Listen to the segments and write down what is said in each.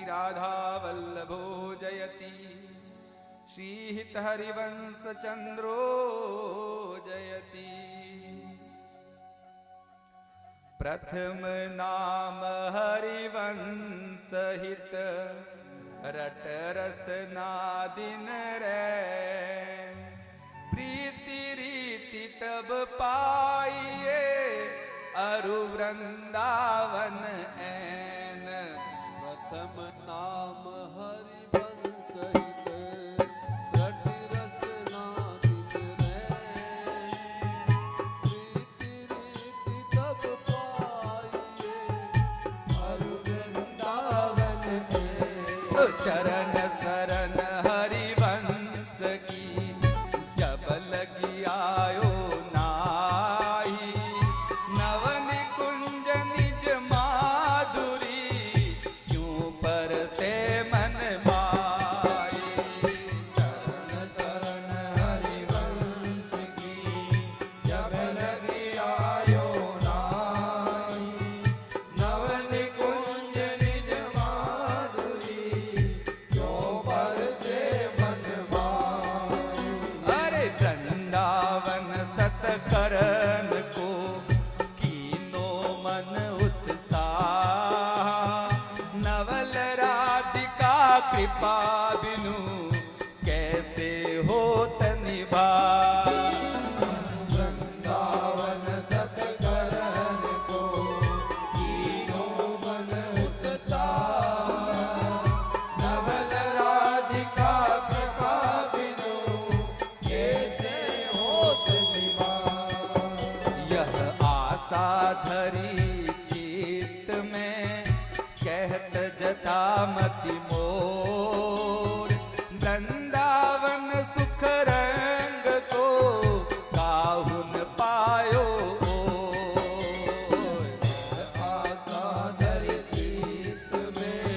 राधा वल्लभो जयति, श्रीहित हरिवंश चंद्रो जयति। प्रथम नाम हरिवंश हित, रट रसना दिन रे। प्रीति रीति तब पाइए, अरु वृंदावन ऐन। प्रथम नाम हरिवंश हित, रट रसना दिन रे। प्रीति रीति तब पाइए, अरु वृंदावन ऐन। चरण शरण हरिवंश की, जब लगी आयो नाई। नवन कुंज निज माधुरी, क्यों पर से मन माई। चरण शरण हरिवंश की, जब लगी आयो नाई। नवन कुंज निज माधुरी, क्यों पर से मन माई। अरे वृंदावन सतकरन को, कीनो मन उत्साह। नवल राधिका कृपा बिनु, कैसे होत निभा। वृंदावन सतकरन को, कीनो मन उत्साह। नवल राधिका कृपा बिनु, कैसे होत निभा। यह आशा धरी चित्त में, कहत जता मति मोर। वृंदावन सुख रंग को, काहुन पायो ओर। आशा धरि चित्त में,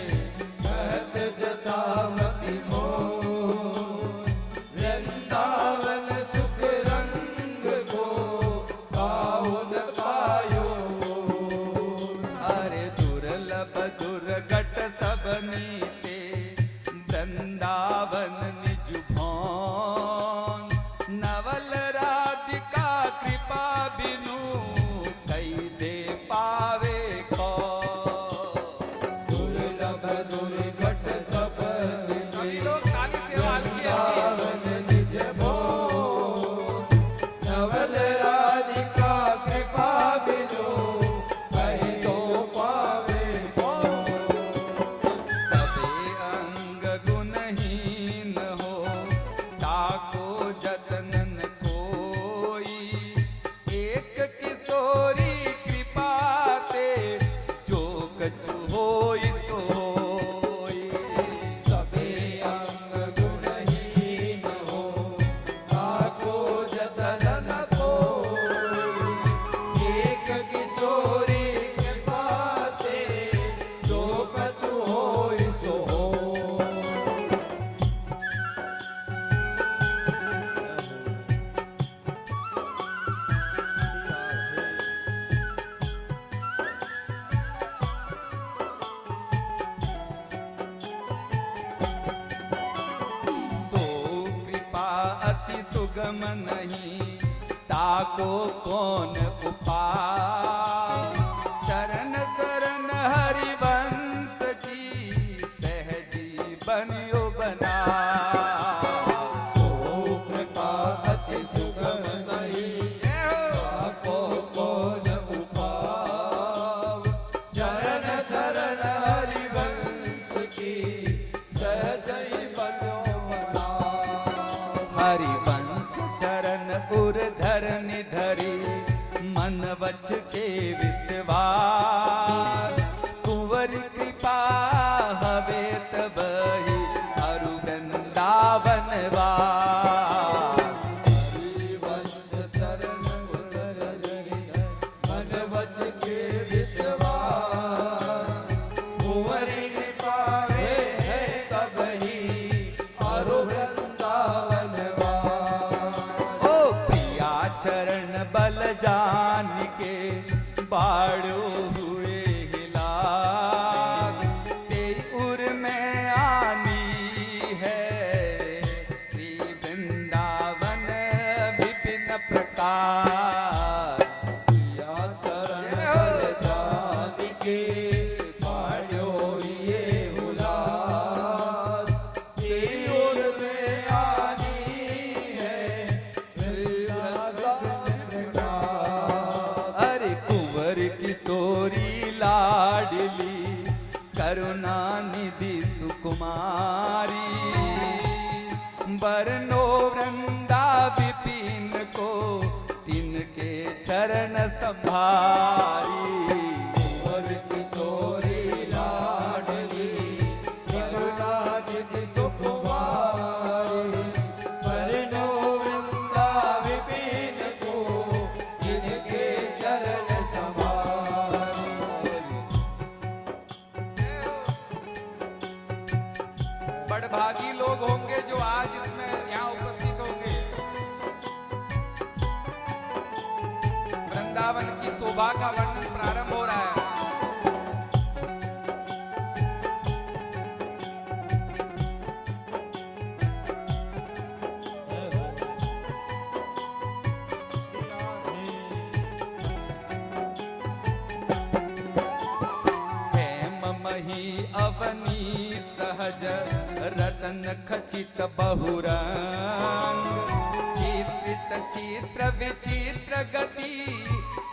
कहत जता मति मोर। वृंदावन सुख रंग को, काहुन पायो। अरे दुर्लभ दुर्घट सब नीते, वृंदावन निज भौन। नवल राधिका कृपा बिनु, कई दे पावे कौन। दुर्लभ दुर्घट सब सभी लोग ताली से वाल किए। वृंदावन निज भोग। नवल राधिका कृपा बिनु, कहीं तो पावे कौन। सबे अंग गुणहीन हो, ताको जतनन कोई। एक किशोरी कृपा ते, जो कछु होई सो होई। सबे अंग गुणहीन हो, ताको जतन न कोई। एक किशोरी कृपा ते, जो कछु होई सो होई। सो कृपा अति सुगम नहीं, ताको कौन उपाय। चरण शरण हरिवंश की, सहजी बनियो बना। सो कृपा अति सुगम नहीं, ताको कौन उपाव। चरण शरण हरिवंश की, सहज ही बनो बना। हरिवंश चरण उर धरनि धरी, मन वच के विश्वास। कुंवर कृपा हवे तबहि, अरु वृंदावन वास। हरिवंश चरण उदर धरि, मन वच के विश्वास। कुंवरी कृपा वे है तबहि, अरु वृंदावन वास। ओ प्रिया चरण बल जान के, बाड़ो हुए हिलास। ते उर लाडली करुणा निधि सुकुमारी, बरनो वृंदा विपिन को तिनके चरण संभारी। वर किशोरी लाडली करुणा निधि सुकुमारी, बरनो वृंदा विपिन को तिनके चरण संभारी। बड़भागी लोग होंगे जो आज इसमें यहाँ उपस्थित होंगे। वृंदावन की शोभा का वर्णन प्रारंभ हो रहा है। हेम मही अवनी सहज रतन खचित बहुरंग, चित्रित चित्र विचित्र गति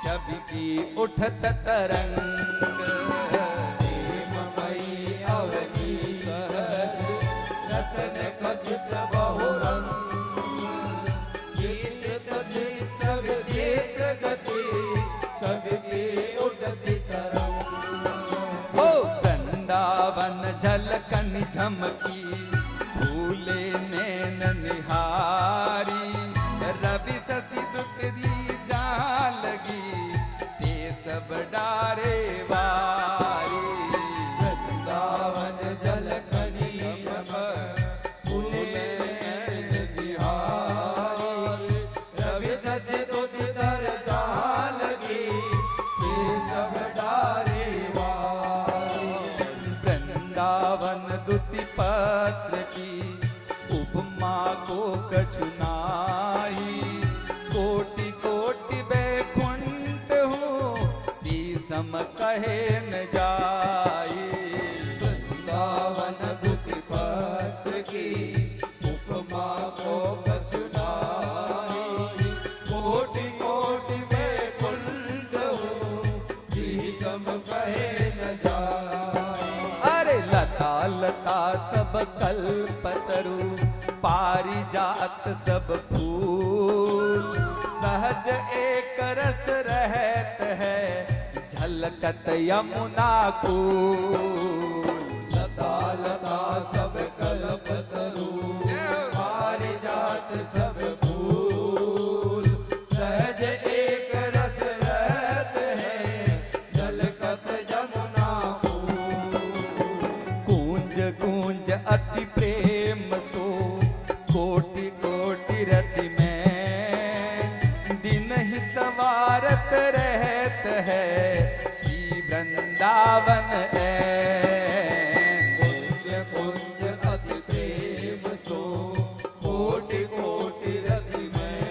छवि की उठत तरंग। मई अवनी सहज रतन खचित बहुरंग, चित्रित चित्र विचित्र गति छवि की उठती तरंग। ओ वृंदावन झलकन झमकी फूले नैन निहारी, रवि शशि दुत दी जहाँ लगी ते सब डारे वारी। वृंदावन झलकनी झमक फूले नैन निहारी, रवि शशि दुत दर जहाँ लगी ते सब डारे वारी। वृंदावन दुति पत्र की उपमा को कछुनाई, कोटि कोटि बैकुंठ हूँ ती सम कहे न जाई। वृंदावन दुति पत्र की उपमा को कछुनाई, कोटि कोटि वैकुंठ हूँ जी सम कहे न जाए। अरे लता लता सब कल्पतरु पारिजात सब फूल, सहज एक रस रहत है झलकत यमुना कूल। लता लता सब कल्पतरु पारिजात सब फूल, सहज एक रस रहत है झलकत यमुना कूल। कूंज कूंज अति प्रेम सो कोटि कोटि रति में, दिन ही सवारत रहत है श्री वृंदावन कुंज कुंज अति प्रेम सो कोटि कोटि रति में,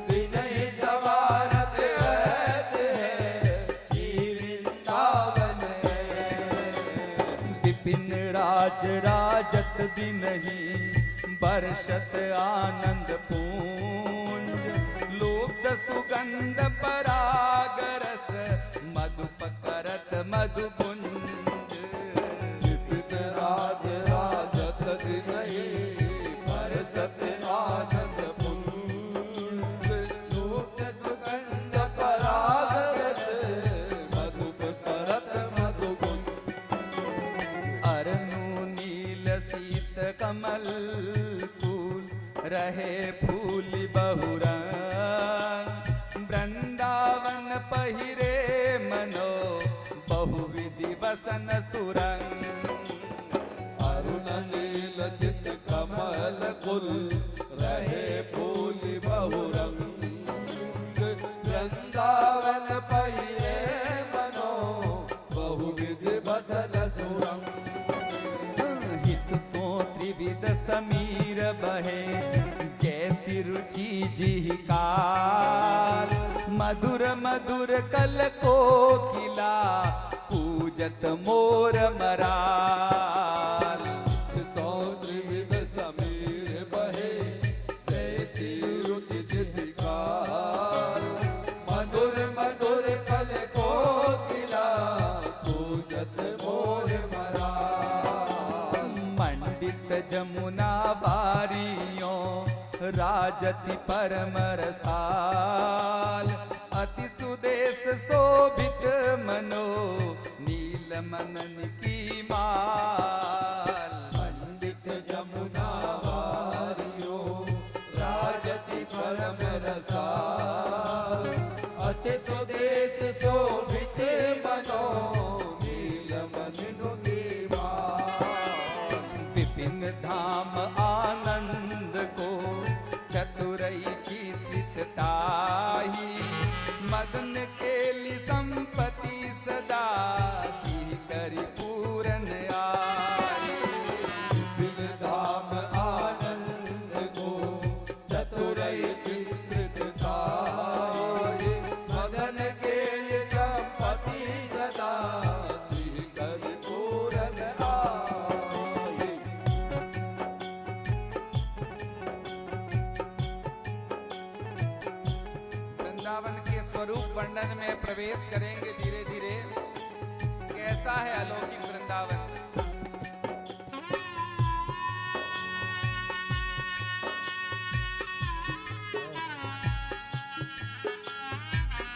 दिन ही सवारत रहत है श्री वृंदावन है। विपिन राज राजत दिन ही बरसत आनंद पूंज, लोक सुगंध पराग रस मधुप करत मधुपुंज। विपिन राज राजत दिन ही बरसत आनंद पुंज, लोक सुगंध पराग रस मधुप करत मधुपुंज। अरनु नील सीत कमल फूल रहे फूल बहुरंग, वृंदावन पहिरे मनो बहुविधि वसन सुरंग। अरुण नील चित कमल कुल रहे फूल बहुरंग, वृंदावन पहिरे मनो बहुविधि बसन सुरंग। हित सो त्रिविध समीर बहे जैसी रुचि जिहिकार, मधुर मधुर कल कोकिला पूजत मोर मरार। सौ त्रिविध समीर बहे जैसी रुचि जिधिकार, मधुर मधुर कल कोकिला जमुना बारियों राजति परम रसाल, अति सुदेश शोभित मनो नील मनन की माल। पंडित जमुना वारियो राजति परम रसाल, अति सुदेश शोभित मनो नील मननु की माल। विपिन धाम आनंद को चतुरई चित्रित ताही, मदन केली संपत्ति सदा की करी पूरन आई। विपिन धाम आनंद को चतुरई चित्रित ताहि, मदन केली संपत्ति सदा की करी पूरन आई। वृंदावन के स्वरूप वर्णन में प्रवेश करेंगे धीरे धीरे। कैसा है अलौकिक वृंदावन।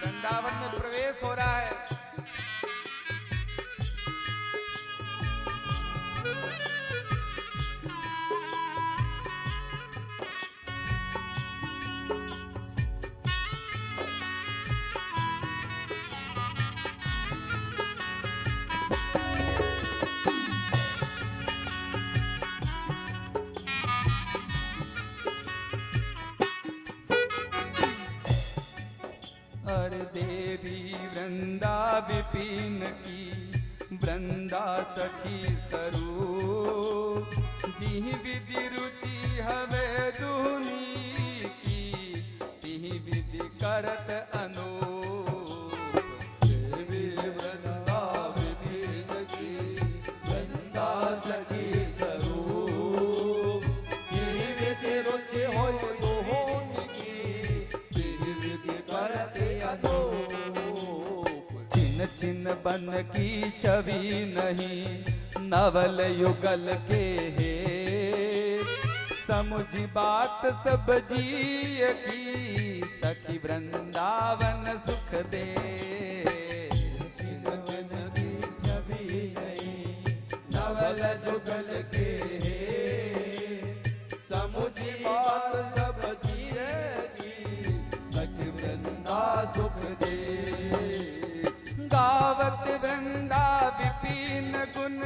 वृंदावन में प्रवेश हो रहा है। अरे देवी वृंदा विपिन की वृंदा सखी स्वरूप, जिहि विधि रुचि हवे दुनी की, तिहि विधि करत अनूप। देवी वृंदा विपिन की वृंदा सखी स्वरूप, जिहि विधि रुचि होय दुनी की, तिहि विधि करते अनूप। छिन छिन बन की छवि नहीं नवल युगल के हे, समुझी बात सब जीय की, सखी वृंदावन सुख दे। छिन छिन की छवि नहीं नवल जुगल के हे, समुझी बात सब जिएगी, सखी वृंदा सुख दे। गावत वृंदा विपिन गुण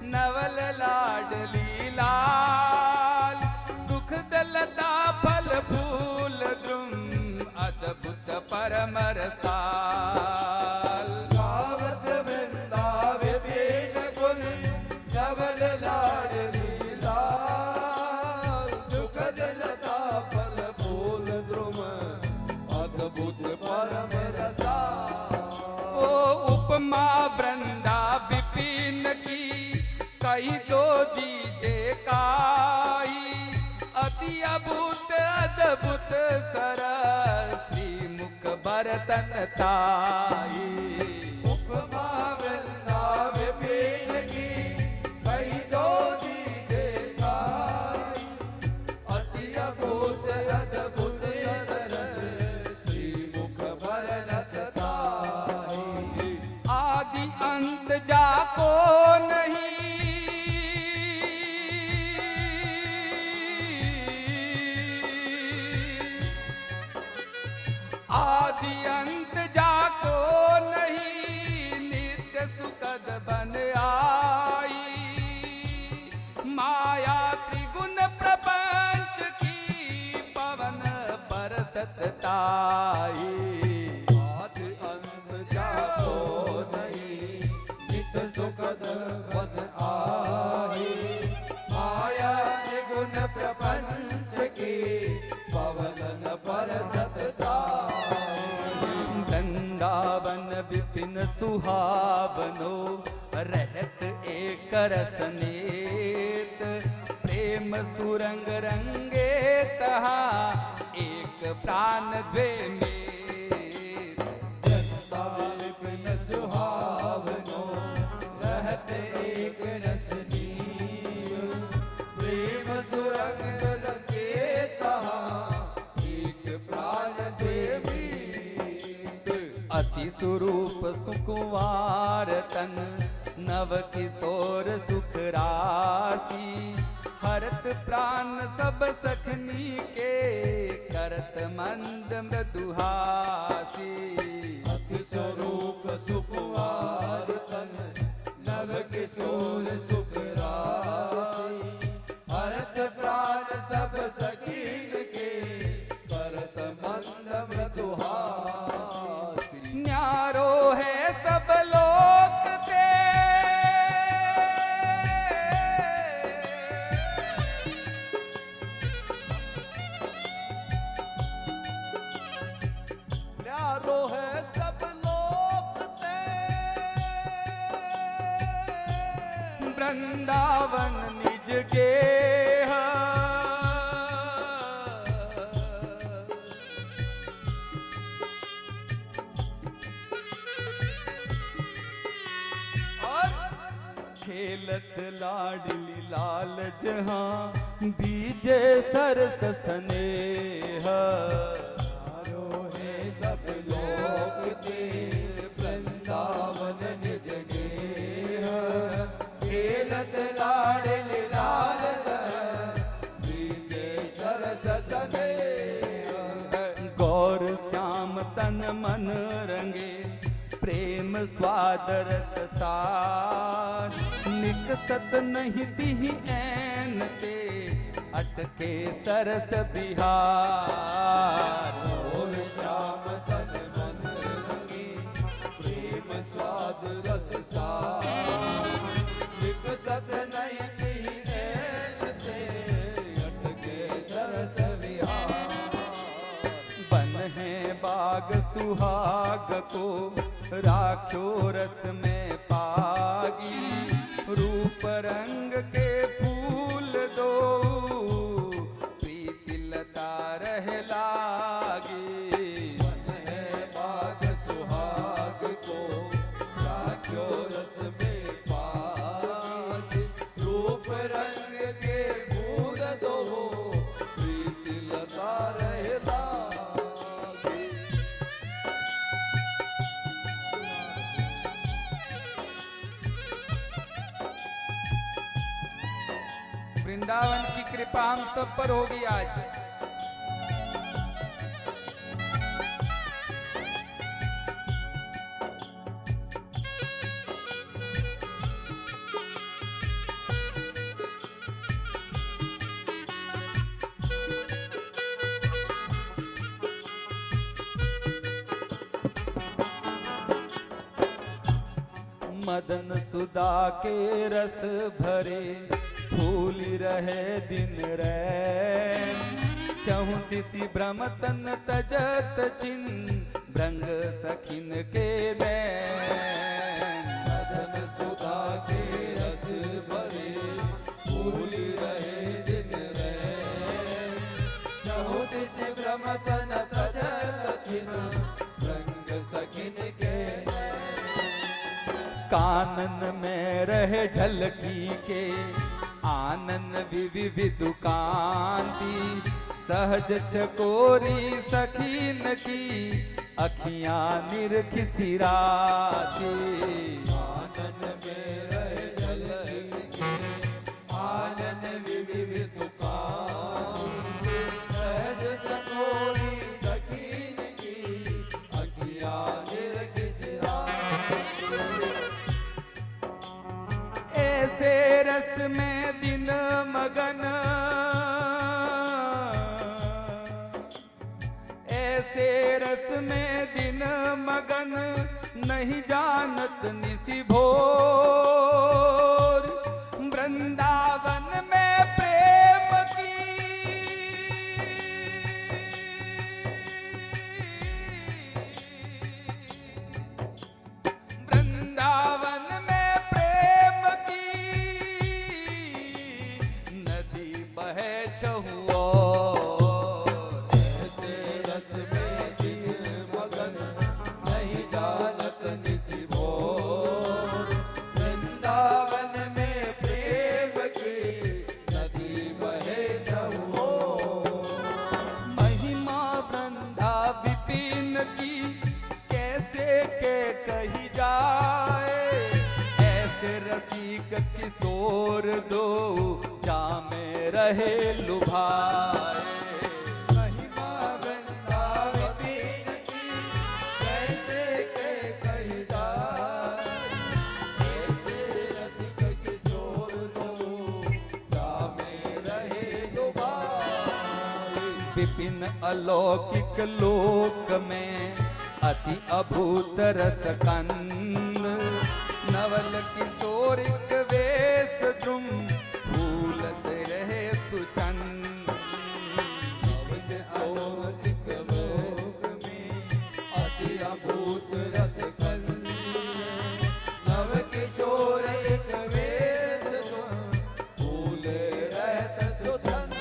नवल लाडली लाल, सुख दलता फल फूल द्रुम अद्भुत परम रसाल। गावत वृंदा विपिन गुण नवल लाडली लाल, सुख दलता फल फूल द्रुम अद्भुत परम रसाल। ओ उपमा वृंदा विपिन की कही तो दीजे काई, अति अभूत अद्भुत सरस श्री मुख बरतन ताई। उपमा वृंदा विपिन की कही दो दीजे काई, अति अभूत अद्भुत सरस श्री मुख बरनत ताई। आदि अंत जाको नहीं, आदि अंत जाको नहीं, नित्य सुखद बन आई। माया त्रिगुण प्रपंच की पवन बरसत ताई। आदि अंत जाको नहीं, नित सुखद बन आई। माया त्रिगुण प्रपंच की पवन बरसत ताई। वृंदावन विपिन सुहावनो रहत एक रसनेत, प्रेम सुरंग रंगे तहा एक प्राण द्वे में। विपिन सुहावनो रहत एक रसनीय, प्रेम सुकुवार तन, नव किशोर सुख राशि, हरत प्राण सब सखनी के, करत मंद मृदुहासी। अति स्वरूप सुकुवार तन, नव किशोर सुख राशि, हरत प्राण सब सखीन के, करत मंद मृदुहासी। न्यारो है सब लोक ते, न्यारो है सब लोक ते, वृंदावन निज गेह, खेलत लाडली लाल जहां, बीजे सरस स्नेह। न्यारो है सब लोक ते, वृंदावन निज गेह, खेलत लाडली लाल बीजे सरस स्नेह। गौर श्याम तन मन रंगे, प्रेम स्वाद रस सार, निकसत नहीं तिहि ऐन ते, अटके सरस बिहार। और श्याम तन मन रंगे, प्रेम स्वाद रस सार, विकसत नहीं तिहि ऐन ते, अटके सरस विहार। बन है बाग सुहाग को, राख्यो रस में पागी, रूप रंग के फूल दो, प्रीति लता रह लागी। मन है बाग सुहाग को, राख्यो रस में पागी, रूप रंग के फूल दो, प्रीति लता रह लागी। वृंदावन की कृपा हम सब पर होगी आज। मदन सुधा के रस भरे, फूली रहे दिन रैन, चहुतिसी भ्रम तन तजत चिन, भृंग सखिन के बैन। मदन सुधा के रस भरे, फूली रहे दिन रैन, चहुतिसी भ्रम तन तजत चिन, भृंग सखिन के नैन। कानन में रहे झलकी के, आनन विविध कांति, सहज चकोरी सखीन की, अखियां निरखिसिराती। आनन में रहे झलकी, आनन विविध कांति, सहज चकोरी सखीन की, अखियां निरखिसिराती। ऐसे रस में दिन मगन, ऐसे रस में दिन मगन, नहीं जानत निशि भोर। वृंदावन में प्रेम की, वृंदावन में प्रेम की, नदी बहे चहुओर। ऐसे रस में दिन मगन, नहीं जानत निशि भोर। रसिक किशोर दो जामे रहे लुभाए। महिमा वृंदावन की कैसे के कही जाए, कैसे रसिक किशोर दो जामे रहे लुभाए। विपिन अलौकिक लोक में अति अभूत रस कंद, नवल किशोरिक वेश द्रुम फूलत रहे सुचंद। अलौकिक लोक में अति अभूत रस कंद, नव किशोर एक वेश फूल रहत सुचंद।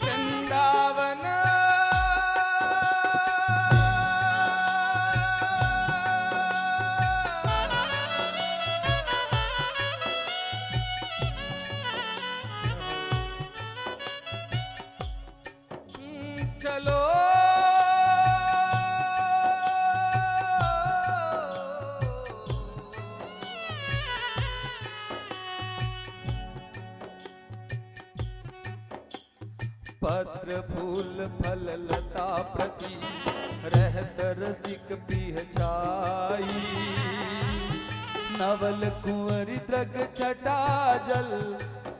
वृंदावन चलो पत्र फूल फल लता प्रति रहत रसिक प्रिय छाई। नवल कुंवरी द्रग छटा जल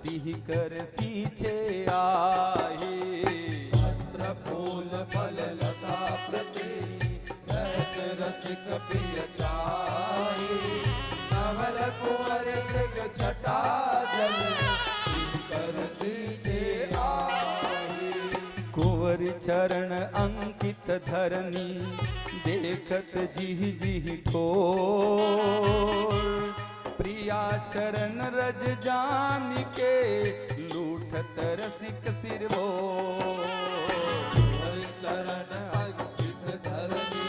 तिह कर सींचे आई। पत्र फूल फल लता प्रति रहत रसिक प्रिय छाई। नवल कुंवर जग छटा जल कर सींचे आई। कुंवर चरण अंकित धरनी देखत जिह जिह ठोर। प्रिया चरण रज जान के लूठत रसिक सिरवो। कुंवर चरण अंकित धरनी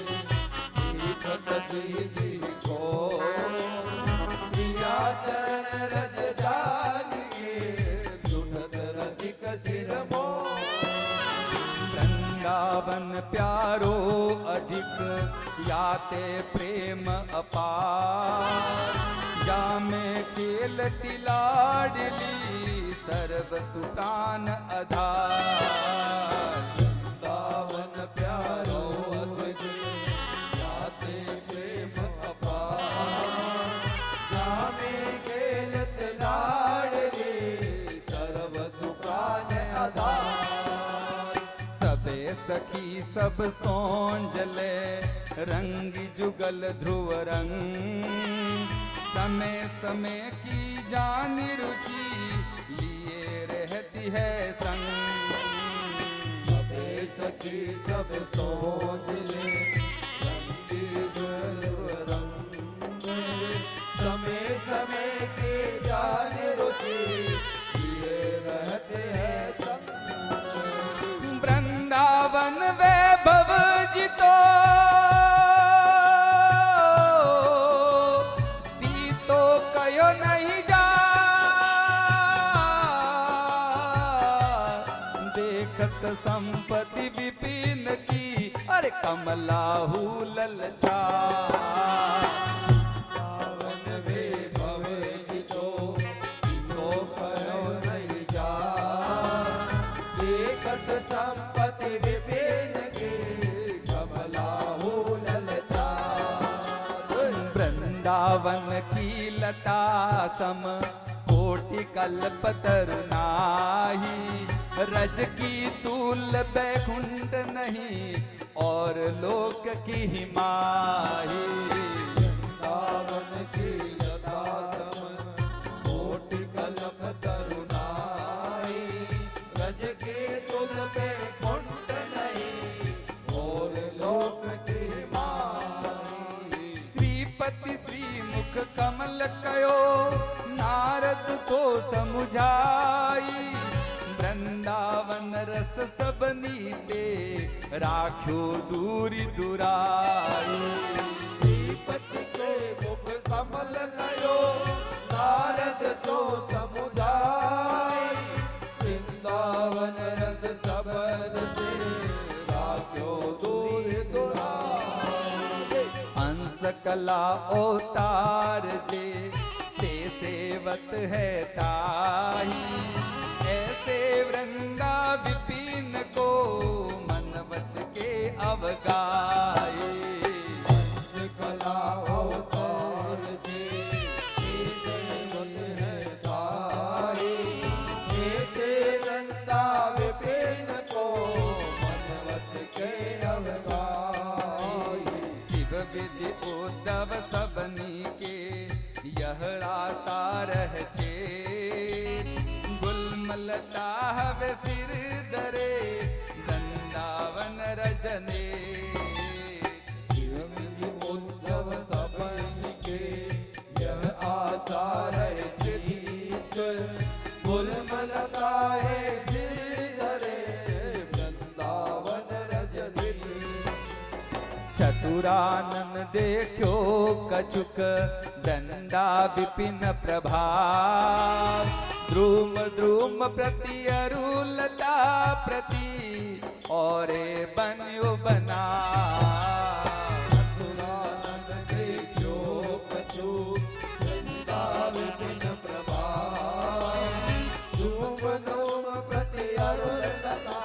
देखत जिह जिह ठोर। प्रिया चरण रज जान के लूठत रसिक सिरमोर। वृंदावन प्यारो अधिक याते प्रेम अपार। जामे खेलती लाडली सर्व सुकान आधार। वृंदावन प्यारो अधिक याते प्रेम अपार। जामे खेलत लाडली सर्व सुखान आधार। सबे सखी सब सोंजले रंग जुगल ध्रुव रंग। समय समय की जानी रुचि लिए रहती है संग। सबे सखी सब सोच ले रंगी ध्रुव रंग। समय समय के जान रुचि लिए रहते हैं संग। वृंदावन वैभव जितो तीतो कयो नहीं जा। देखत संपत्ति विपिन की अरे कमलाहू ललचा। पावन वे भवे जितो तीतो कयो नहीं जा। देखत संपत्ति विपिन के कमलाहू ललचा। वृंदावन की लता सम कोटि कल्प तरुनाही। रज की तूल बैकुंठ नहीं और लोक की ही माही। वृंदावन की लता सम कोटि कल्प तरुनाई। रज के तुल बैकुंठ नहीं और लोक की मारी। श्रीपति श्रीमुख कमल कयो नारद सो समुझाई। वृंदावन रस सब नीते राख्यो दूरी दुराई। श्रीपति के मुख कमल कयो नारद सो समुझाई। वृंदावन रस सब नीते राख्यो दूरी दुराई। अंश कला अवतार जे ते सेवत है ताही। ऐसे वृंदा विपिन को मन वच के अवगाए। अंश कला अवतार जे ते सेवत है ताही। ऐसे वृंदा विपिन को मन वच के अवगाए। शिव विधि उद्धव सबनी के यह आशा रह गुलमलता हवे सिर धरे वृंदावन रजने। शिव विधि उद्धव सबनी के यह आशा रहे चित्त। गुलमलताए सिर धरे वृंदावन रजनी। चतुरानन देखो कछुक वृंदा विपिन प्रभाव। द्रुम द्रुम प्रति अरुलता प्रति औरे बन्यो बना। चतुरानन देखो कछुक वृंदा विपिन प्रभाव। द्रुम द्रुम प्रति अरुलता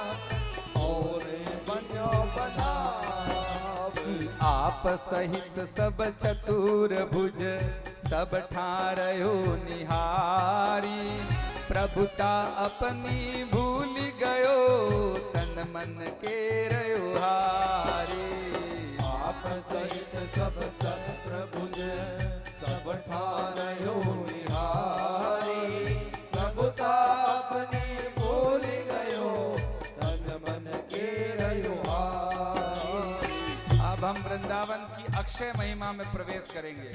औरे बन्यो बना। आप सहित सब चतुर भुज सब ठारयो निहारी। प्रभुता अपनी भूल गयो तन मन के रयो हारी। आप सहित सब चतुर भुज सब ठारयो निहारी। प्रभुता अपनी भूल गयो तन मन के रयो हारी। अब हम वृंदावन की अक्षय महिमा में प्रवेश करेंगे।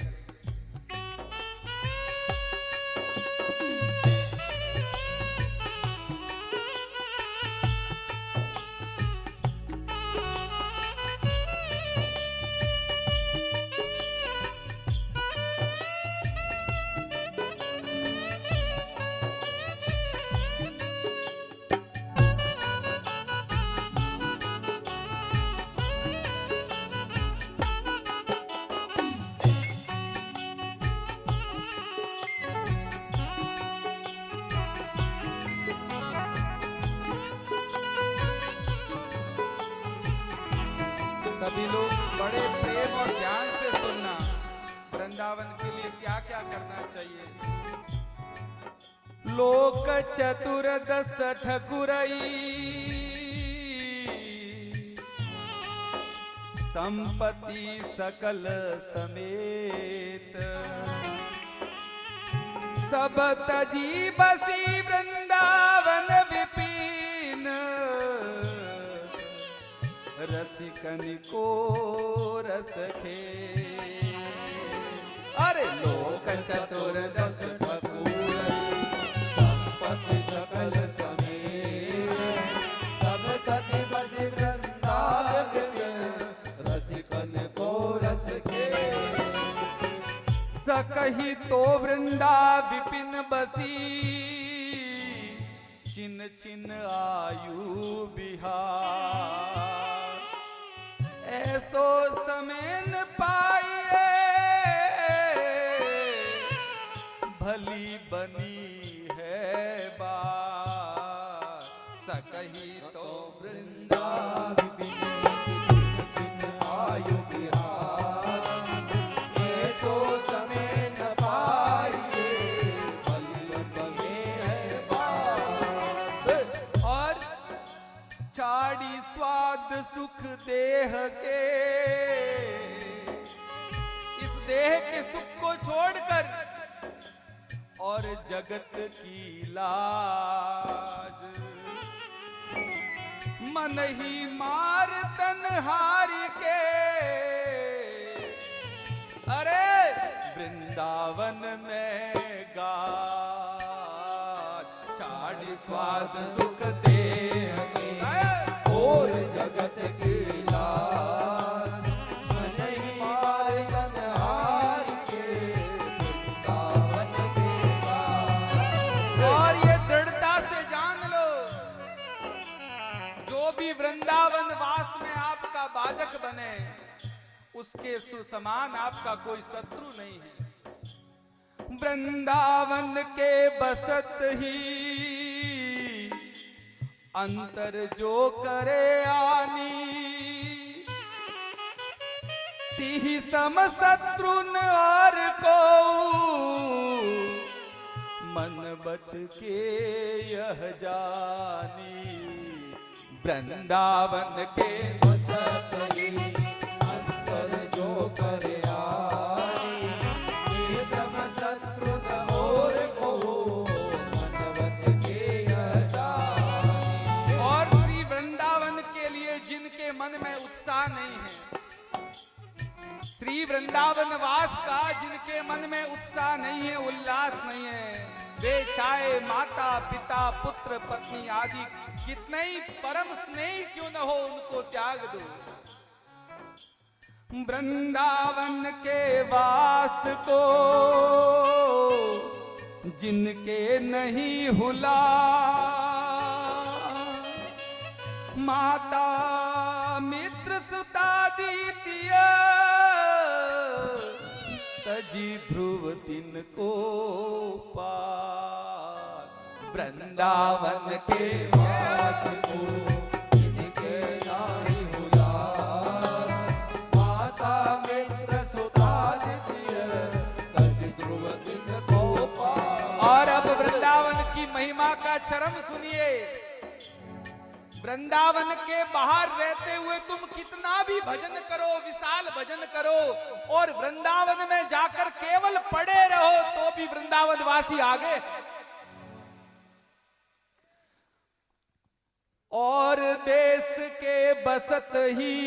सभी लोग बड़े प्रेम और ध्यान से सुनना। वृंदावन के लिए क्या क्या करना चाहिए। लोक चतुर्दश ठकुरई संपत्ति सकल समेत। सब तजी बसी वृंदावन विपिन। रसिकन को रस खे। अरे लोक चतुर्दश ठकुरई संपत्ति सकल समेत। सब तति बसी वृंदावन विपिन। रसिकन को रस खे। सकही तो वृंदा विपिन बसी। छिन छिन आयु बिहार। ऐसो समय न पाइए भली बनी है बात। सकही तो वृंदा विपिन आयु बिहार। ऐसो समय न पाइए भली बनी है बात। और चाड़ी स्वाद सुख देह के। इस देह के सुख को छोड़कर और जगत की लाज। मन ही मार तन्हारी के। अरे वृंदावन में गा चाड़ी स्वाद सुख देंगे और जगत की लाज मन ही मार तन्हार के वृंदावन के गाज। और ये दृढ़ता से जान लो, जो भी वृंदावन वास में आपका बाधक बने, उसके सुसमान आपका कोई शत्रु नहीं है। वृंदावन के बसत ही अंतर जो करे आनी, तिहि सम शत्रु न और को मन बच के यह जानी। वृंदावन के बसत ही अंतर जो करे आनी, तिहि सम शत्रु न और को मन बच के यह जानी। और श्री वृंदावन के लिए जिनके मन में उत्साह नहीं है, श्री वृंदावन वास का जिनके मन में उत्साह नहीं है, उल्लास नहीं है, वे चाहे माता पिता पुत्र पत्नी आदि कितने ही परम स्नेही क्यों न हो, उनको त्याग दो। वृंदावन के वास को जिनके नहीं हुला, माता मित्र सुता दीतिय तजी ध्रुव तिनको पार। वृंदावन के वास को जिनके नाही हुला, माता मित्र सुता दीतिय तज ध्रुव तिनको पार। और अब वृंदावन की महिमा का चरम सुनिए। वृंदावन के बाहर रहते हुए तुम कितना भी भजन करो, विशाल भजन करो, और वृंदावन में जाकर केवल पड़े रहो, तो भी वृंदावन वासी आगे। और देश के बसत ही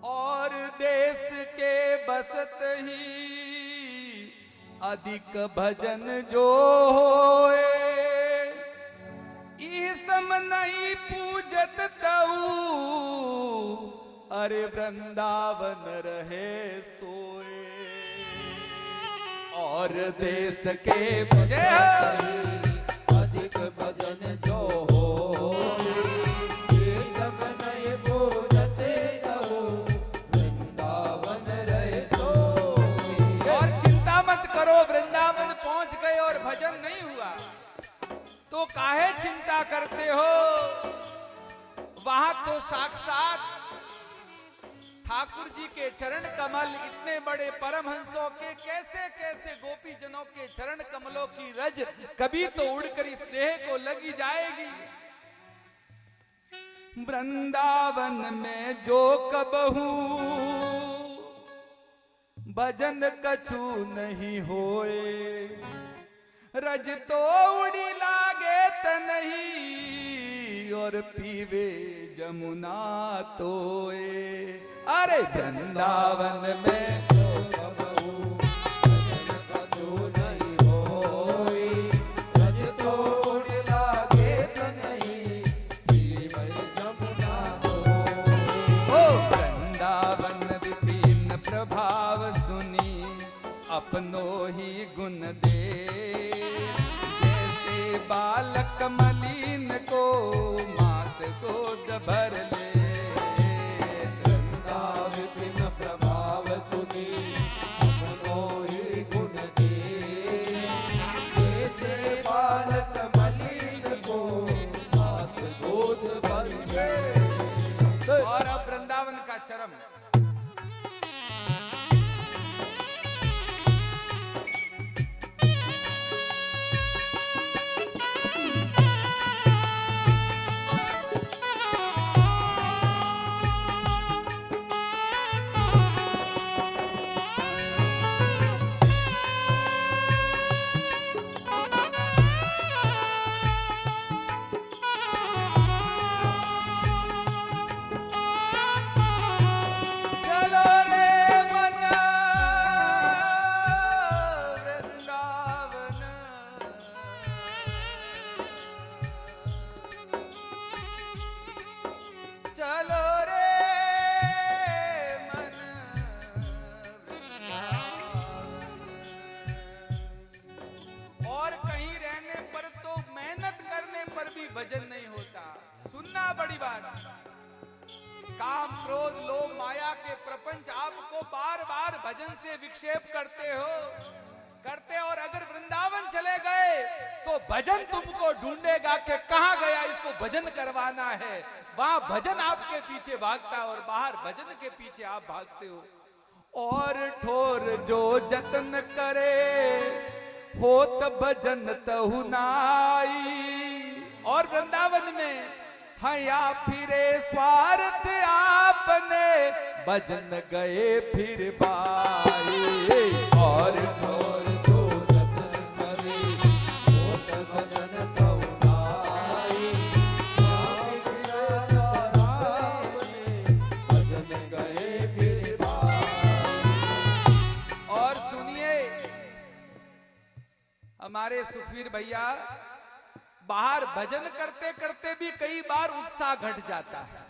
और देश के बसत ही अधिक भजन जो होए, ई सम नहीं पूजत तऊ, अरे वृंदावन रहे सोए। और देश के जय हो अधिक भजन जो हो, ये सब नहीं पूजते तऊ, वृंदावन रहे सोए। और चिंता मत करो, वृंदावन पहुंच गए और भजन नहीं हुआ तो काहे चिंता करते हो। वहां तो साक्षात ठाकुर जी के चरण कमल, इतने बड़े परमहंसों के कैसे कैसे गोपी जनों के चरण कमलों की रज कभी तो उड़कर इस देह को लगी जाएगी। वृंदावन में जो कबहू भजन कछु नहीं होए, रज तो उड़ी लागे तनही, और पीवे जमुना तोए। अरे वृंदावन में जो कबहू भजन कछु नहीं होई, रज तो उड़ लागे तनहि, पीवै जमुना तोए। ओ वृंदावन विपिन प्रभाव सुनी, अपनो ही गुण दे। जैसे बालक मलिन को मात गोद भर ले। वृंदा विपिन प्रभाव सुनी, अपनो ही गुण दे। जैसे बालक मलिन को मात गोद भर ले। और अब वृंदावन का चरम। बड़ी बात। काम, क्रोध, लोभ, माया के प्रपंच आपको बार बार भजन से विक्षेप करते और अगर वृंदावन चले गए तो भजन तुमको ढूंढेगा कि कहां गया, इसको भजन करवाना है। वहां भजन आपके पीछे भागता और बाहर भजन के पीछे आप भागते हो। और ठोर जो जतन करे होत भजन तहु नाई। और वृंदावन में हया फिरे स्वार्थ आपने भजन गए फिर पाए। और ठोर जो जतन करे होत भजन तहु नाई। भजन गए फिर पाए। और सुनिए, हमारे सुखवीर भैया बाहर भजन करते करते भी कई बार उत्साह घट जाता है।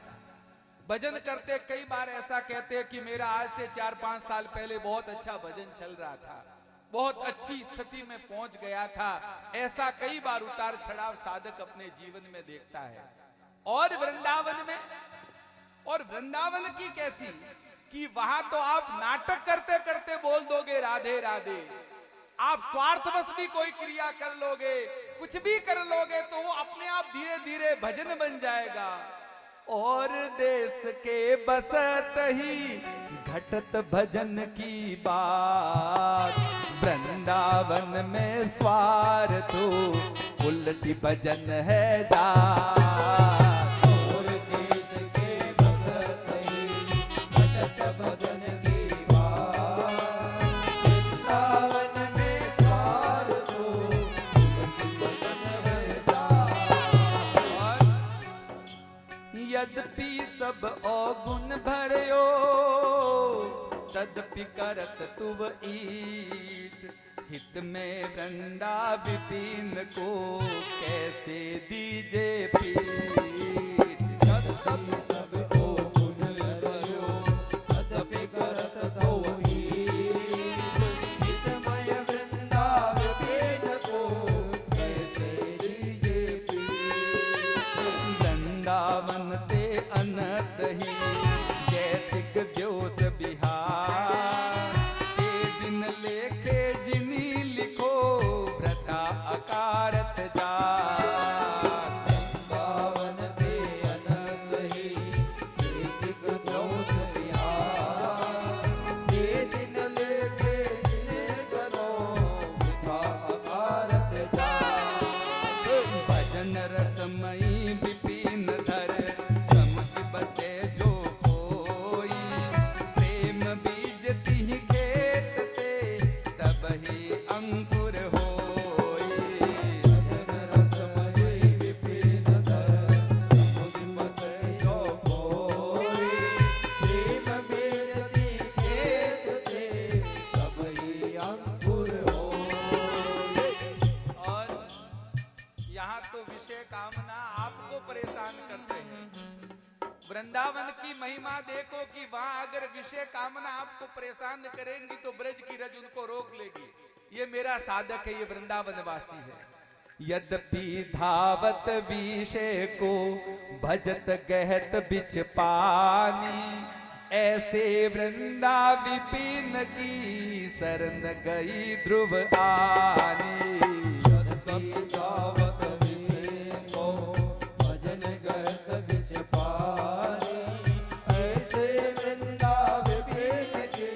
भजन करते कई बार ऐसा कहते हैं कि मेरा आज से 4-5 साल पहले बहुत अच्छा भजन चल रहा था, बहुत अच्छी स्थिति में पहुंच गया था। ऐसा कई बार उतार चढ़ाव साधक अपने जीवन में देखता है। और वृंदावन की कैसी कि वहां तो आप नाटक करते करते बोल दोगे राधे राधे, आप स्वार्थवश भी कोई क्रिया कर लोगे, कुछ भी कर लोगे तो वो अपने आप धीरे धीरे भजन बन जाएगा। और देश के बसत ही घटत भजन की बात। वृंदावन में स्वार्थ उल्टी भजन है जात। और देश के बसत ही घटत भजन की बात। वृंदावन में स्वार्थ उल्टी भजन है जात। यद्यपि सब अवगुण भरयो तदपि करत तुव ईट। हित में वृंदा विपिन को कैसे दीजे पीठ। तदपि सब अवगुण भरयो तदपि करत तुव ईट। हित में वृंदा विपिन को कैसे दीजे पीठ। वृंदावन ते अनत ही जैतिक द्योस बिहार। ते दिन लेखे जिनी लिखो व्रता अकारत जात। वृंदावन ते अनत ही जैतिक द्योस बिहार। ते दिन लेखे जिने करो व्रता अकारत जात। भजन रसमयी विपिन धर समझ बसे जो कोई। प्रेम बीज तिहि खेत ते तब ही अंकुर होई। भजन रसमयी विपिन धर समझ बसे जो कोई। प्रेम बीज तिहि खेत ते तब ही अंकुर होई। और यहाँ तो विषय कामना आपको परेशान करते हैं। वृंदावन की महिमा देखो कि वहां अगर विषय कामना आपको परेशान करेंगी तो ब्रज की रज उनको रोक लेगी। ये मेरा साधक है, ये वृंदावन वासी है। यद्यपि धावत विषय को भजत गहत बिच पानी। ऐसे वृंदा विपिन की शरण गई ध्रुव आनी। यद्यपि धावत विषय को भजन गहत बिच पानी। ऐसे वृंदा विपिन की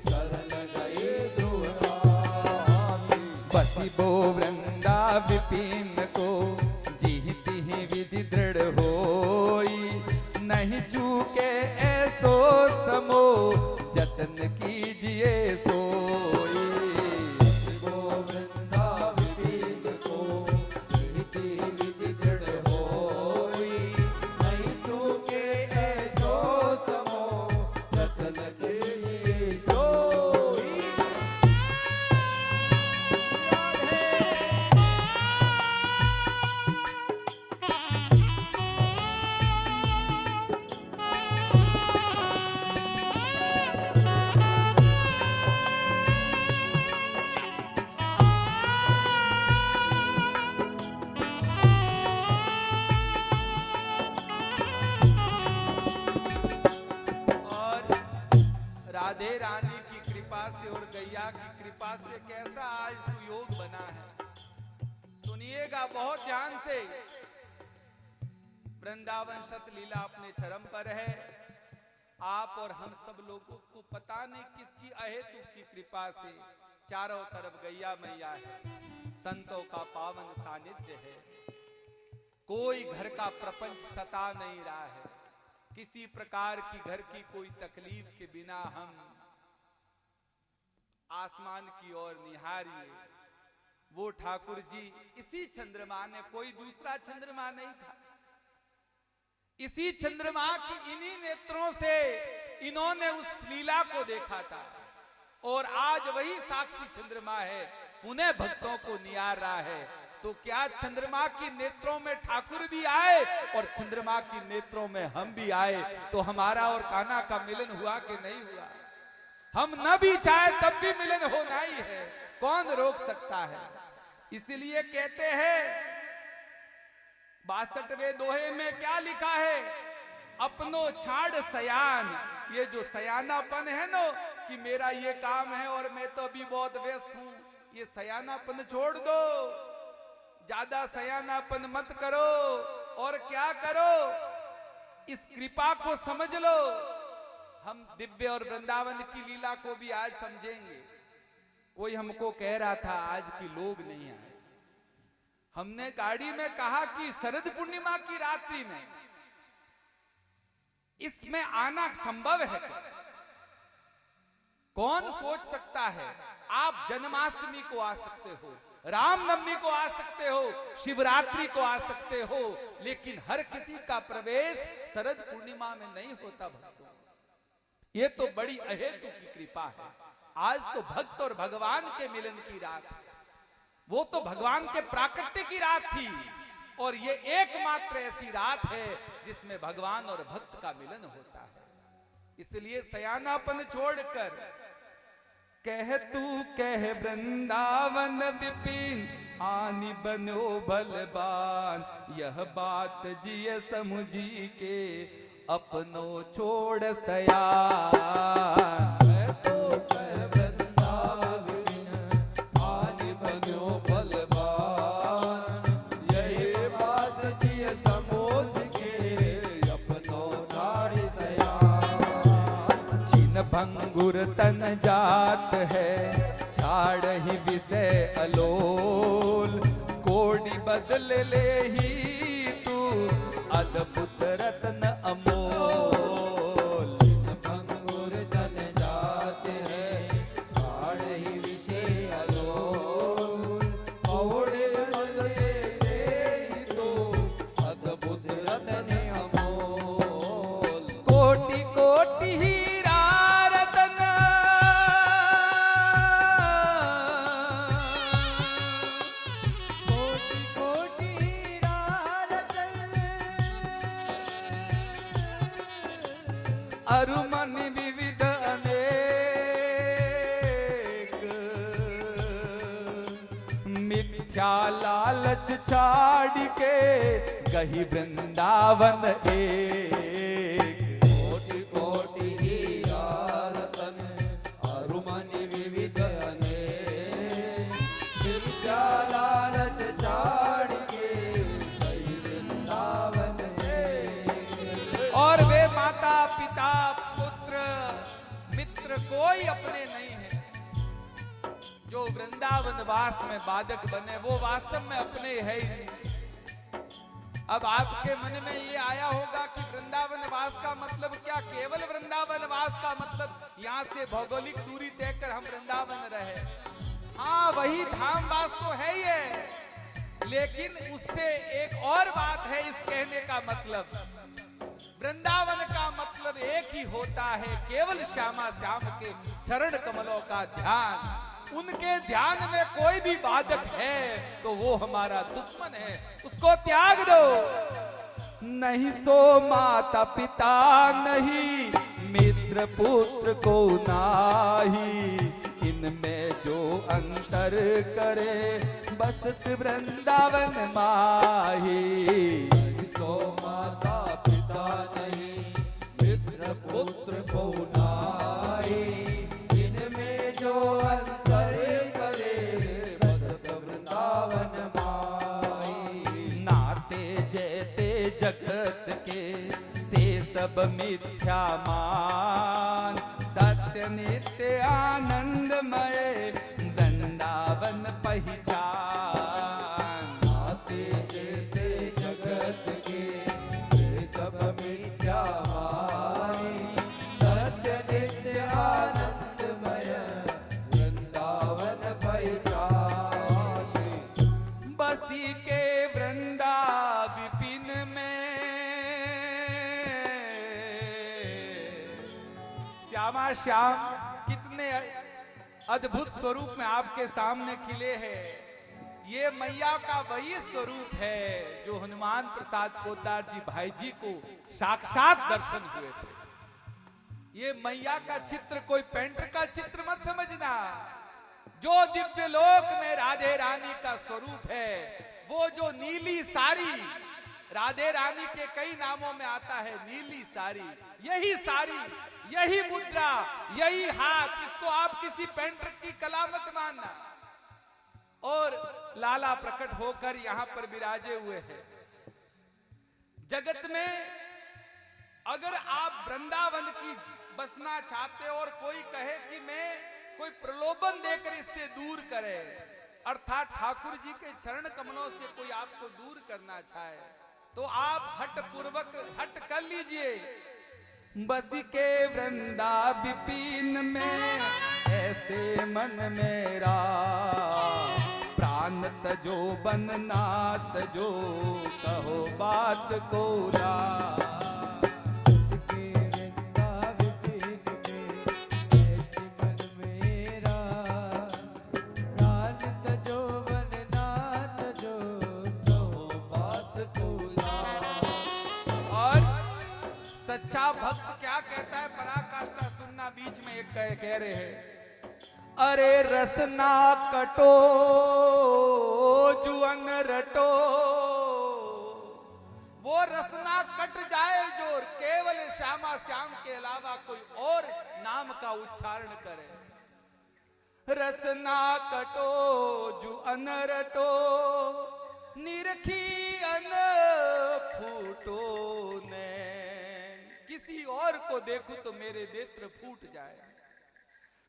शरण गई ध्रुव आनी। बसिबो वृंदा विपिन को जिहि तिहि विधि दृढ़ होई। नहीं चूके ऐसो समो जतन कीजिए सोई। बसिबो वृंदा विपिन को जिहि तिहि विधि दृढ़ होई। नहीं चूके ऐसो समो जतन कीजिए सोई। कृपा से कैसा आज सुयोग बना है। सुनिएगा बहुत ध्यान से। वृंदावन शतलीला अपने चरम पर है। आप और हम सब लोगों को पता नहीं किसकी अहेतु की कृपा से चारों तरफ गैया मैया है, संतों का पावन सानिध्य है। कोई घर का प्रपंच सता नहीं रहा है। किसी प्रकार की घर की कोई तकलीफ के बिना हम आसमान की ओर निहारिए। वो ठाकुर जी इसी चंद्रमा ने, कोई दूसरा चंद्रमा नहीं था, इसी चंद्रमा की इन्हीं नेत्रों से इन्होंने उस लीला को देखा था और आज वही साक्षी चंद्रमा है, पुनः भक्तों को निहार रहा है। तो क्या चंद्रमा की नेत्रों में ठाकुर भी आए और चंद्रमा की नेत्रों में हम भी आए तो हमारा और कान्हा का मिलन हुआ कि नहीं हुआ? हम न भी चाहे तब भी मिलन होना ही है, कौन रोक सकता है? इसलिए कहते हैं 62वें दोहे में क्या लिखा है? अपनो छाड़ सयान। ये जो सयानापन है ना कि मेरा ये काम है और मैं तो अभी बहुत व्यस्त हूं, ये सयानापन छोड़ दो। ज्यादा सयानापन मत करो और क्या करो, इस कृपा को समझ लो। हम दिव्य और वृंदावन की लीला को भी आज समझेंगे। कोई हमको कह रहा था आज की लोग नहीं आए। हमने गाड़ी में कहा कि शरद पूर्णिमा की रात्रि में इसमें आना संभव है क्या? कौन सोच सकता है? आप जन्माष्टमी को आ सकते हो, रामनवमी को आ सकते हो, शिवरात्रि को आ सकते हो, लेकिन हर किसी का प्रवेश शरद पूर्णिमा में नहीं होता भक्तों। ये तो बड़ी अहेतु की कृपा है। आज तो भक्त और भगवान के मिलन की रात है। वो तो भगवान के प्राकट्य की रात थी और ये एकमात्र ऐसी रात है जिसमें भगवान और भक्त का मिलन होता है। इसलिए सयानापन छोड़कर कह तू कह वृंदावन विपिन आनी बनो बलवान, यह बात जिय समुझी के अपनो छोड़ सयान। कह तू कह वृंदावन विपिन आनी बनो बलवान, यही बात जिय समुझ के अपनो छोड़ सयान। छिन भंगुर तन जात है, छाड़ ही विषय अलोल, कोड़ी बदल ले ही तू अद्भुत रत्न अमोल। भंगुर तन जात है, छाड़ ही विषय अलोल, कोड़ी बदल ले ही तू अद्भुत रत्न अमोल। कोटि कोटि ही अरुमन विविध अनेक, मिथ्या लालच छाड़ के गही वृंदावन एक। कोटि कोटि हीरा रतन अरुमन विविध अनेक, मिथ्या लालच छाड़ के गई वृंदावन एक। और वे माता पिता पुत्र मित्र कोई अपने नहीं है जो वृंदावन वास में बाधक बने, वो वास्तव में अपने है ही नहीं। अब आपके मन में ये आया होगा कि वृंदावन वास का मतलब क्या? केवल वृंदावन वास का मतलब यहाँ से भौगोलिक दूरी तय कर हम वृंदावन रहे। हाँ, वही धाम वास तो है ही है, लेकिन उससे एक और बात है इस कहने का मतलब। वृंदावन का मतलब एक ही होता है, केवल श्यामा श्याम के चरण कमलों का ध्यान। उनके ध्यान में कोई भी बाधक है तो वो हमारा दुश्मन है, उसको त्याग दो। नहीं सो माता पिता नहीं, मित्र पुत्र को नाही, इनमें जो अंतर करे बसत वृंदावन माही। सो माता पिता नहीं, मित्र पुत्र को नाही, इनमें जो अंतर जगत के ते सब मिथ्या मान, सत्य नित्य आनंदमय वृंदावन पहचान। नाते जेते जगत के ते सब मिथ्या मानी, सत्य नित्य आनंदमय वृंदावन पहचाने। बसी के वृंदा विपिन में श्यामा श्याम कितने अद्भुत स्वरूप में आपके सामने खिले हैं। ये मैया का वही स्वरूप है जो हनुमान प्रसाद पोद्दार जी भाई जी को साक्षात दर्शन हुए थे। ये मैया का चित्र कोई पेंटर का चित्र मत समझना। जो दिव्य लोक में राधे रानी का स्वरूप है, वो जो नीली साड़ी, राधे रानी के कई नामों में आता है नीली साड़ी, यही साड़ी, यही मुद्रा, यही हाथ, इसको आप किसी पेंटर की कला मत मानना। और लाला प्रकट होकर यहां पर विराजे हुए हैं। जगत में अगर आप वृंदावन की बसना चाहते हो और कोई कहे कि मैं कोई प्रलोभन देकर इससे दूर करे, अर्थात ठाकुर जी के चरण कमलों से कोई आपको दूर करना चाहे, तो आप हट पूर्वक हट कर लीजिए। बस के वृंदा विपिन में ऐसे मन मेरा, प्राण तजो बन नाथ जो कहो बात को रा। सच्चा भक्त क्या कहता है, पराकाष्ठा सुनना। बीच में एक कह रहे हैं, अरे रसना कटो जुअन रटो, वो रसना कट जाए जो केवल श्यामा श्याम के अलावा कोई और नाम का उच्चारण करे। रसना कटो जुअन रटो, निरखी अन फूटो ने, किसी और को देखूं तो मेरे नेत्र फूट जाए।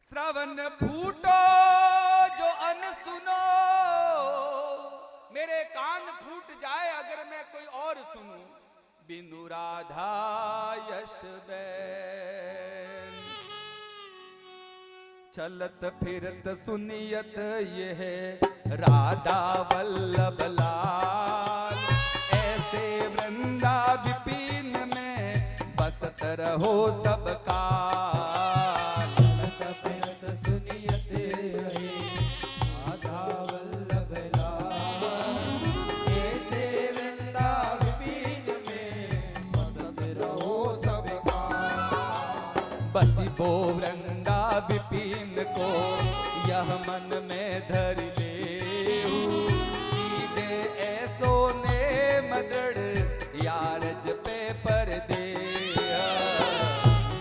श्रवण फूटो जो अन सुनो, मेरे कान फूट जाए अगर मैं कोई और सुनूं। बिनु राधा यश बैन, चलत फिरत सुनियत ये है राधा वल्लभ लाल। ऐसे वृंदा विपिन में बसत रहो सबका। चलत फिरत सुनियत ये राधा वल्लभ लाल। ऐसे वृंदा विपिन में बसत रहो सबका। बसी वो वृंदा विपिन को यह मन में धर ले, कीजे ऐसो ने मदड़ यारज पे पर दे।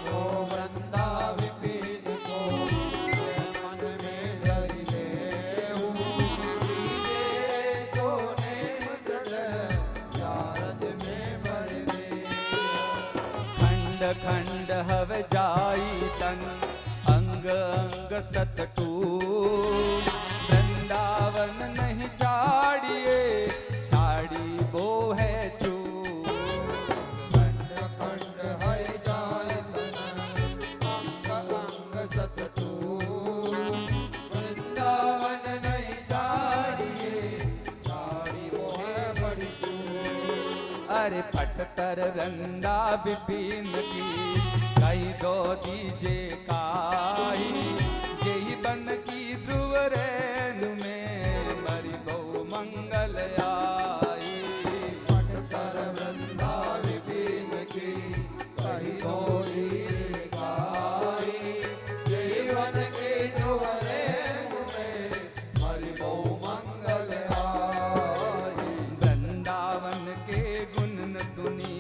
वो वृंदा विपिन को मन में धर ले, कीजे सोने मदड़ यारज में भर दे। खंड खंड हव जाई तन, अंग अंग सत टूट। वृंदावन नहीं छाड़िए, छाड़ी वो है चूक। खंड खंड है जाए तन, अंग अंग सत टूट। वृंदावन नहीं छाड़िए, छाड़ी वो है बड़ी चूक। अरे पटतर रंदा विपिन की कई दो दीजे काई। यही बन की ध्रुव रेणु में मरी बहु मंगल आई। पटकर वृंदा विपिन की कही गोरी गाई। जीवन के ध्रुव रेणु में मरि बहु मंगल आई। वृंदावन के गुण न सुनी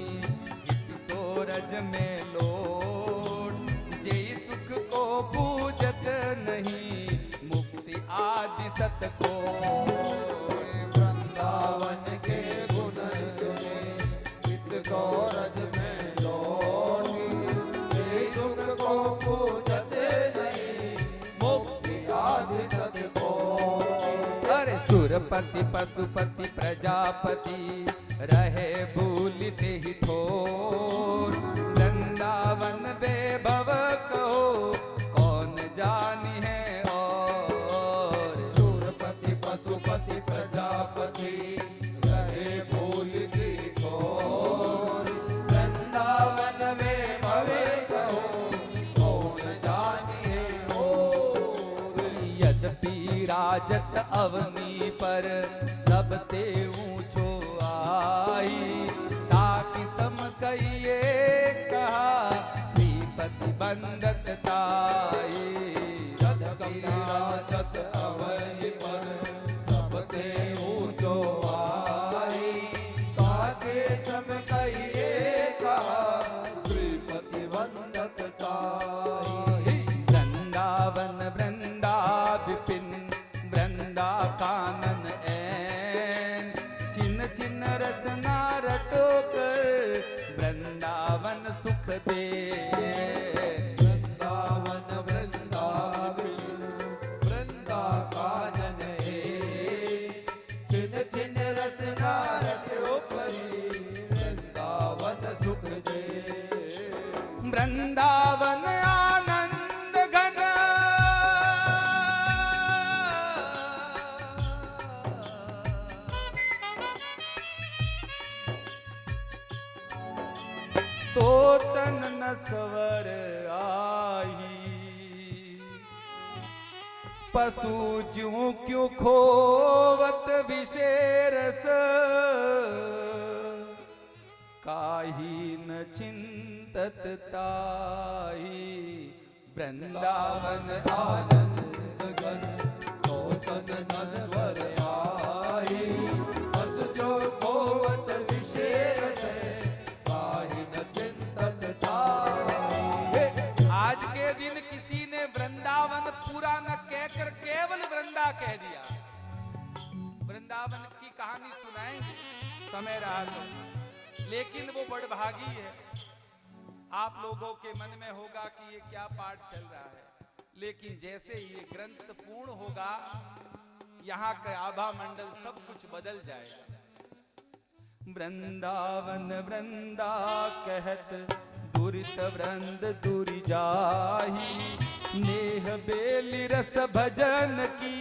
हित सोरज में लोट। जय सुख को पूजत सुरपति पशुपति प्रजापति रहे भूलिते ही ठोर। वृंदावन वैभव कहो कौन जानी है और। सुरपति पशुपति प्रजापति रहे भूलिते ठोर। वृंदावन में भवे कहो कौन जानिए और। यद्यपि राजत अवनी पर सबते ऊंचो आई। ताकि सम कहिए कहा श्रीपति बंदत ताई। यद्यपि राजत अवनि पर सबते ऊंचो आई। ताके सम कहिए कहा श्रीपति वंदत ताई। वृंदावन वृंदा विपिन वृंदा कानन ऐन। छिन छिन रसना रटोकर वृंदावन सुख दे। वृंदावन वृंदावन वृंदा कानन है। छिन छिन रसना रट्यो परी वृंदावन सुख दे। वृंदावन आनंद घन तो तन न सवर आही। पशु ज्यों क्यों खोवत विशेरस काही न चिंतत ताही। वृंदावन आनंद घन तो तन नश्वर आई। बस जो भोवत विशेष काहि न चिंतत ताई। आज के दिन किसी ने वृंदावन पूरा न कहकर केवल वृंदा कह दिया। वृंदावन की कहानी सुनाएंगे समय रहा तो, लेकिन वो बड़भागी है। आप लोगों के मन में होगा कि ये क्या पाठ चल रहा है, लेकिन जैसे ही ये ग्रंथ पूर्ण होगा यहाँ का आभा मंडल सब कुछ बदल जाएगा। वृंदावन वृंदा कहत दुरित वृंद दुरि जाही। नेह बेली रस भजन की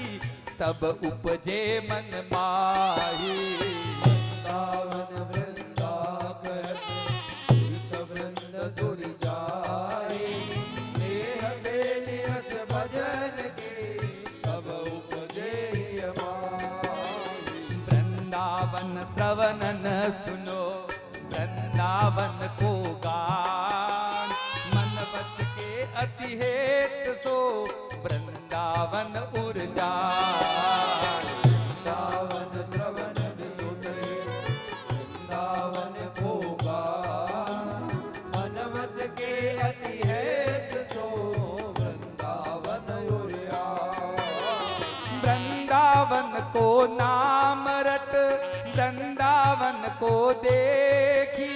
तब उपजे मन माही। वृंदावन वृंदा कहत दुरित वृंद दुरि जाई। नेह बेली रस भजन की तब उपजे माही। वृंदावन श्रवणन सुनो वृंदावन को गान। मन बच के अति हेत सो वृंदावन उर्जान। वृंदावन श्रवणन सुने वृंदावन को गान। मन वच के अति हेत सो वृंदावन उर्या। वृंदावन को नाम रट वृंदावन को देखी।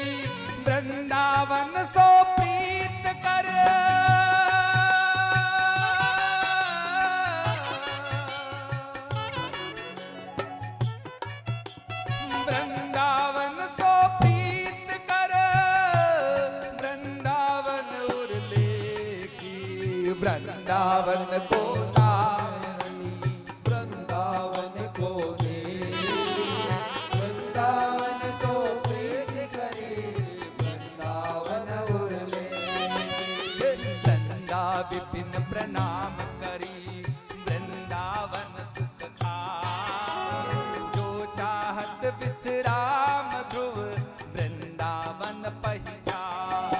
वृंदावन सो प्रीत कर वृंदावन सो प्रीत कर वृंदावन उर्लेखी। वृंदावन को वृंदावन को दे। वृंदावन सो प्रीत करे वृंदावन उर्ले। वृंदा विपिन प्रणाम करी वृंदावन सुख खाए। जो चाहत विश्राम ध्रुव वृंदावन पहचान।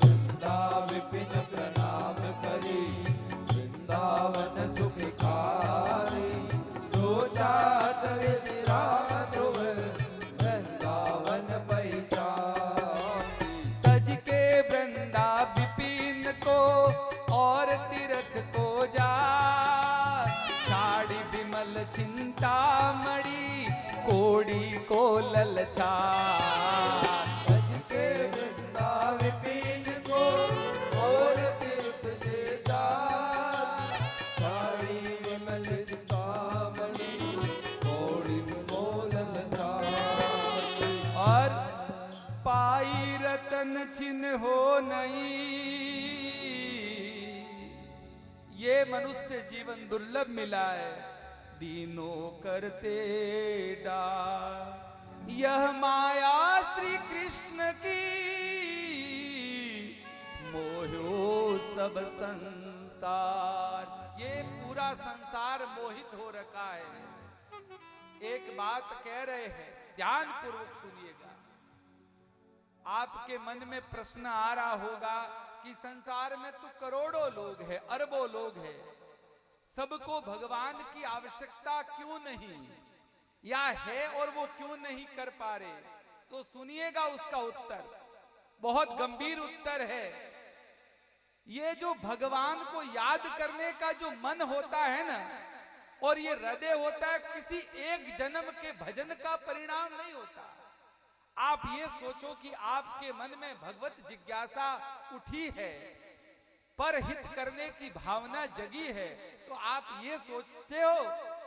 वृंदा विपिन प्रणाम करी वृंदावन सुख खारी। जो चाहत विश्राम ध्रुव वृंदावन पहचान। तज के वृंदा विपिन को और तीर्थ को जा। छाड़ी विमल चिंतामणि कोड़ी को ललचा। तज के वृंदा विपिन को और तीर्थ जे जात। सारी विमल चिंतामणि छिन हो नहीं। ये मनुष्य जीवन दुर्लभ मिला है, दीनों करते डार। यह माया श्री कृष्ण की, मोहो सब संसार। ये पूरा संसार मोहित हो रखा है। एक बात कह रहे हैं, ध्यान पूर्वक सुनिएगा। आपके मन में प्रश्न आ रहा होगा कि संसार में तो करोड़ों लोग हैं, अरबों लोग हैं, सबको भगवान की आवश्यकता क्यों नहीं, या है और वो क्यों नहीं कर पा रहे? तो सुनिएगा उसका उत्तर, बहुत गंभीर उत्तर है। ये जो भगवान को याद करने का जो मन होता है ना, और ये हृदय होता है, किसी एक जन्म के भजन का परिणाम नहीं होता। आप ये सोचो कि आपके मन में भगवत जिज्ञासा उठी है, पर हित करने की भावना जगी है, तो आप ये सोचते हो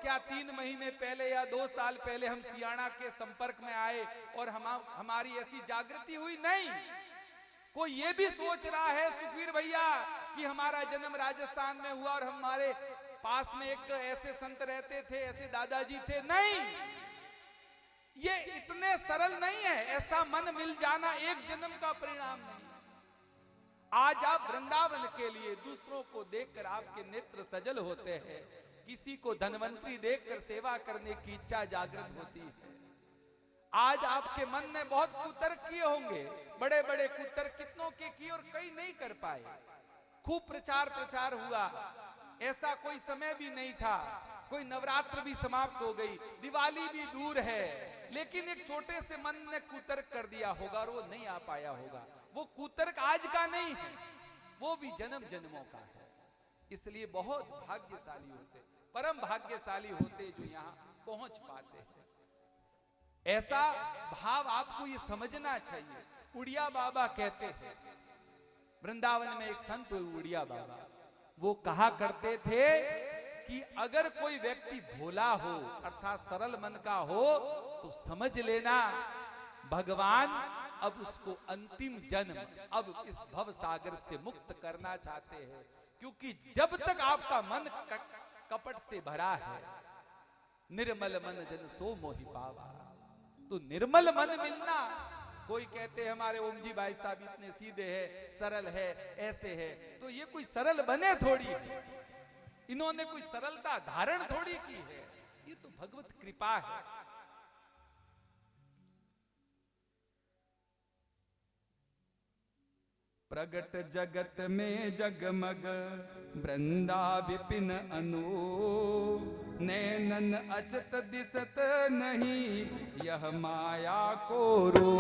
क्या 3 महीने पहले या 2 साल पहले हम सियाणा के संपर्क में आए और हमारी ऐसी जागृति हुई? नहीं। कोई ये भी सोच रहा है सुखवीर भैया कि हमारा जन्म राजस्थान में हुआ और हमारे पास में एक ऐसे संत रहते थे, ऐसे दादाजी थे? नहीं, ये इतने सरल नहीं है। ऐसा मन मिल जाना एक जन्म का परिणाम नहीं। आज आप वृंदावन के लिए दूसरों को देखकर आपके नेत्र सजल होते हैं, किसी को धनवंतरी देखकर सेवा करने की इच्छा जागृत होती है। आज आपके मन ने बहुत कुतर्क किए होंगे, बड़े बड़े कुतर्क कितनों के किए और कई नहीं कर पाए। खूब प्रचार हुआ, ऐसा कोई समय भी नहीं था, कोई नवरात्र भी समाप्त हो गई, दिवाली भी दूर है, लेकिन एक छोटे से मन ने कुतर्क कर दिया होगा और वो नहीं आ पाया होगा। वो कुतर्क आज का नहीं है, वो भी जन्म जन्मों का है। इसलिए बहुत भाग्यशाली होते, परम भाग्यशाली होते जो यहाँ पहुंच पाते हैं। ऐसा भाव आपको ये समझना चाहिए। उड़िया बाबा कहते हैं, वृंदावन में एक संत हुए उड़िया बाबा, वो कहा करते थे कि अगर कोई व्यक्ति भोला हो अर्थात सरल मन का हो तो समझ लेना भगवान अब उसको अंतिम जन्म अब इस भव सागर से मुक्त करना चाहते हैं। क्योंकि जब तक आपका मन कपट से भरा है, निर्मल मन जन सो मोहि पावा, तो निर्मल मन मिलना। कोई कहते हैं हमारे ओम जी भाई साहब इतने सीधे हैं, सरल है, ऐसे है, तो ये कोई सरल बने थोड़ी है, इन्होंने कोई सरलता धारण थोड़ी की है, ये तो भगवत कृपा है। प्रगट जगत में जगमग वृंदा विपिन अनु, नैनन अचत दिसत नहीं यह माया को रो।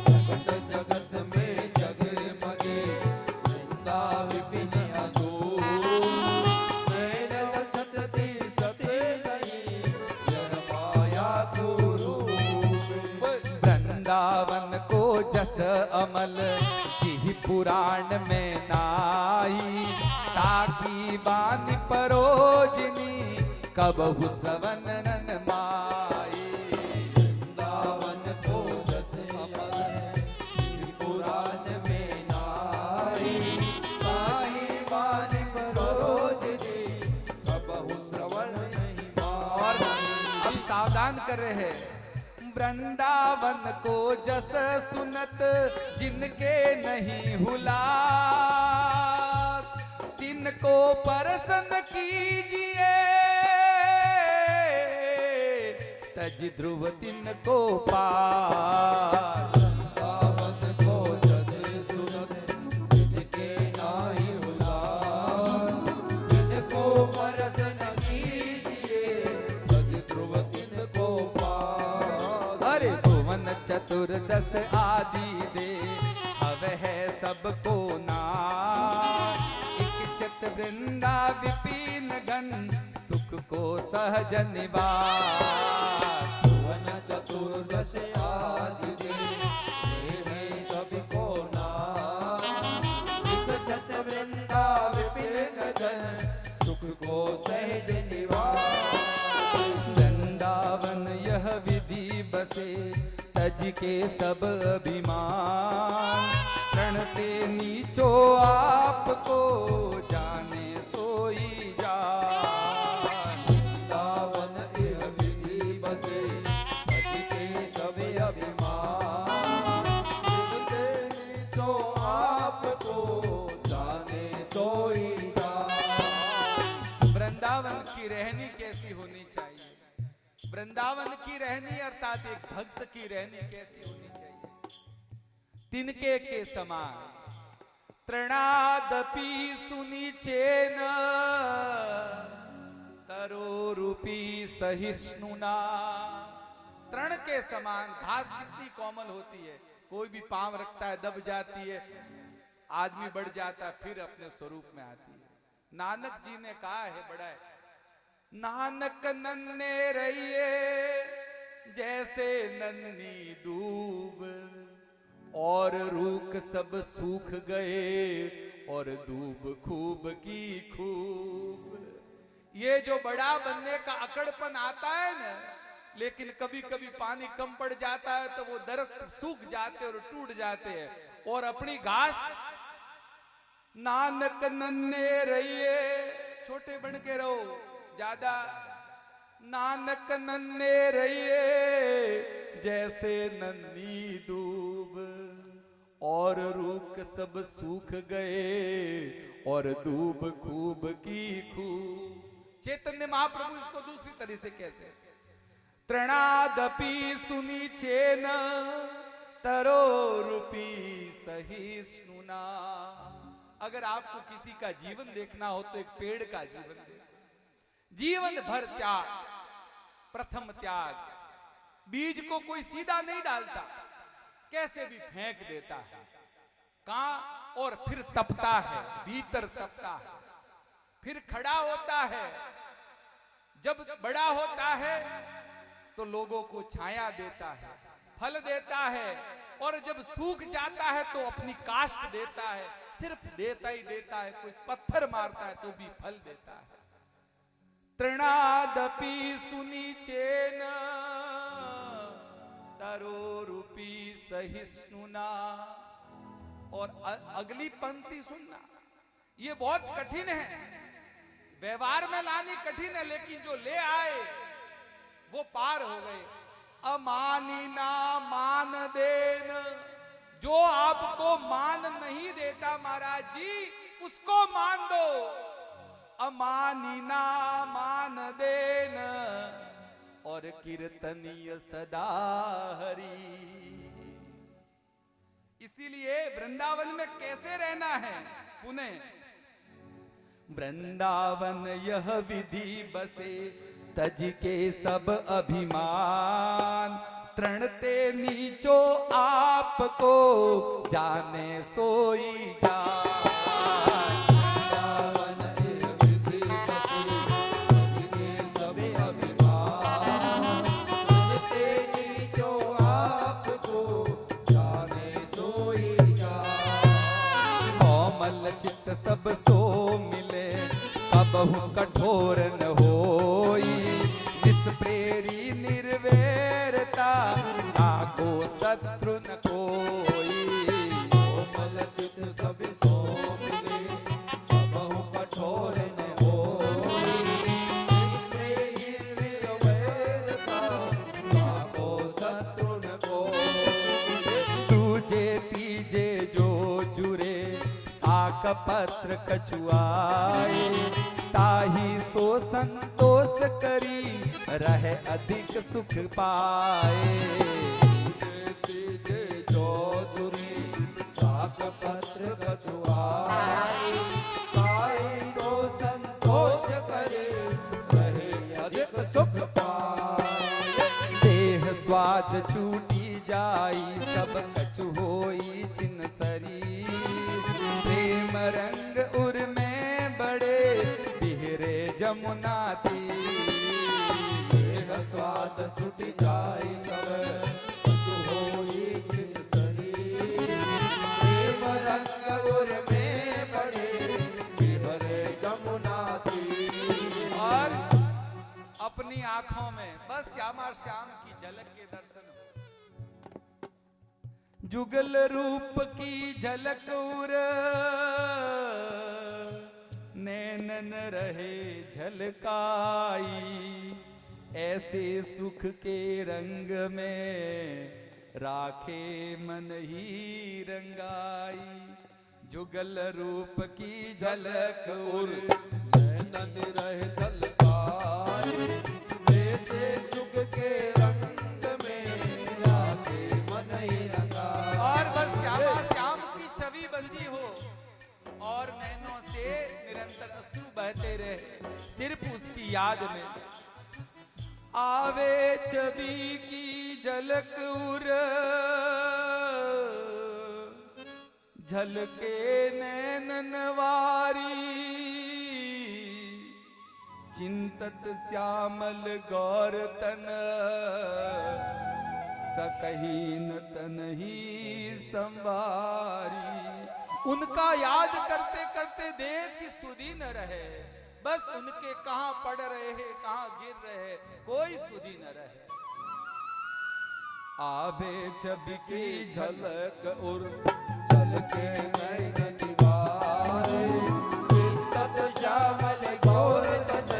जगत जगत में जगमगे वृंदा विपिन अनु, नैनन अचत दिसत नहीं यह माया को रो। वृंदावन को जस अमल जी पुराण में नाई, ताकि बानी परोजनी कबहु श्रवण नन माई। वृंदावन को जस अमल जी पुराण में नाई, ताहि बानी परोजनी कबहु श्रवण नहीं माई। अब सावधान कर रहे हैं, वृंदावन को जस सुनत जिनके नहीं हुला, तिनको परसन कीजिए तज ध्रुव तिनको पार। वृंदावन को जस सुनत जिनके नाही हुला, तिनको परसन कीजिए तज ध्रुव तिनको पार। अरे भुवन चतुर्दश आदि दे अब है सबको नाम, इच्छत वृंदा विपिन गण सुख को सहज निवास। भुवन चतुर्दश आदि दे सबको नाम, इच्छत वृंदा विपिन गण सुख को सहज निवास। वृंदावन यह विधि बसे तज के सब अभिमान, प्रणते नीचो आपको, जाने सोई जान। वृंदावन यह विधि बसे, तज के सब अभिमान, प्रणते नीचो आपको, जाने सोई जान। वृंदावन की रहनी कैसी होनी चाहिए? वृंदावन की रहनी अर्थात एक भक्त की रहनी कैसी होनी चाहिए? तिनके के समान, तृणादपि सुनिचेन, तरो रूपी सहिष्णुना। तृण के समान, घास कितनी कोमल होती है, कोई भी पांव रखता है दब जाती है, आदमी बढ़ जाता है, फिर अपने स्वरूप में आती है। नानक जी ने कहा है बड़ा है, नानक नन्हे रहिए जैसे नन्ही दूब, और रूख सब सूख गए और दूब खूब की खूब। ये जो बड़ा बनने का अकड़पन आता है ना, लेकिन कभी कभी पानी कम पड़ जाता है तो वो दरख्त सूख जाते और टूट जाते हैं, और अपनी घास नानक नन्हे रहिए, छोटे बन के रहो ज्यादा। नानक नन्हे रहिए जैसे नन्ही दूब, और रूख सब सूख गए और दूब खूब की खूब। चैतन्य महाप्रभु इसको दूसरी तरह से कहते हैं, तृणादपि सुनिचेन, तरो रूपी सहिष्णुना। अगर आपको किसी का जीवन देखना हो तो एक पेड़ का जीवन देखो। जीवन भर त्याग, प्रथम त्याग। बीज को कोई सीधा नहीं डालता, कैसे भी फेंक देता है कहां, और फिर तपता है, भीतर तपता है, फिर खड़ा होता है। जब बड़ा होता है तो लोगों को छाया देता है, फल देता है, और जब सूख जाता है तो अपनी काष्ठ देता है। सिर्फ देता ही देता है, कोई पत्थर मारता है तो भी फल देता है। तृणादपि सुनिचेन, तरो रूपी सहिष्णुना। और अगली पंक्ति सुनना, ये बहुत कठिन है, व्यवहार में लानी कठिन है, लेकिन जो ले आए वो पार हो गए। अमानिना मान देन, जो आपको मान नहीं देता महाराज जी, उसको मान दो। अमानिना मान देन, और कीर्तनीय सदा हरि। इसीलिए वृंदावन में कैसे रहना है? पुनः वृंदावन यह विधि बसे, तज के सब अभिमान, तृणते नीचो आपको, जाने सोई जान। चित्त सब सो मिले, कबहु कठोर न होई, निष्प्रेरी निर्वैरता, नाको शत्रु न कोई। कोमल चित्त सब सो मिले, कबहु कठोर न होई, निष्प्रेरी निर्वैरता, नाको शत्रु न कोई। दूजे तीजे जो जुरे, साक पत्र कछुआए, ताही सो संतोष करी, रहे अधिक सुख पाए। तीजे जो जुरे, साक पत्र कछुआए, ताही सो संतोष करे, रहे अधिक सुख पाए। देह स्वाद छूटी जाई, सब कछु होई छिन शरीर, प्रेम रंग उर में बड़े, बिहरे जमुना तीर। देह स्वाद छूट जाए, सब कछु होई छिन शरीर, प्रेम रंग उर में बड़े, बिहरे जमुना तीर। और अपनी आंखों में बस श्यामा श्याम की झलक के दर्शन हो। जुगल रूप की झलक उर नैनन रहे झलकाई, ऐसे सुख के रंग में राखे मन ही रंगाई। जुगल रूप की झलक उर नैनन रहे झलकाई, ऐसे सुख के रंग में राखे मन ही रंगाई। और बस श्यामा श्याम की छवि बसी हो और नैनों से निरंतर अश्रु बहते रहे, सिर्फ उसकी याद में। आवे छवि की झलक उर झलके नैनन वारी, चिंतत श्यामल गौर तन सकही न तन ही संवारी। उनका याद करते करते देह की सुधि न रहे, बस उनके कहां पड़ रहे हैं कहां गिर रहे हैं कोई सुधि न रहे। आवे छवि की झलक उर झलके नैनन वारी, चिंतत श्यामल गौर तन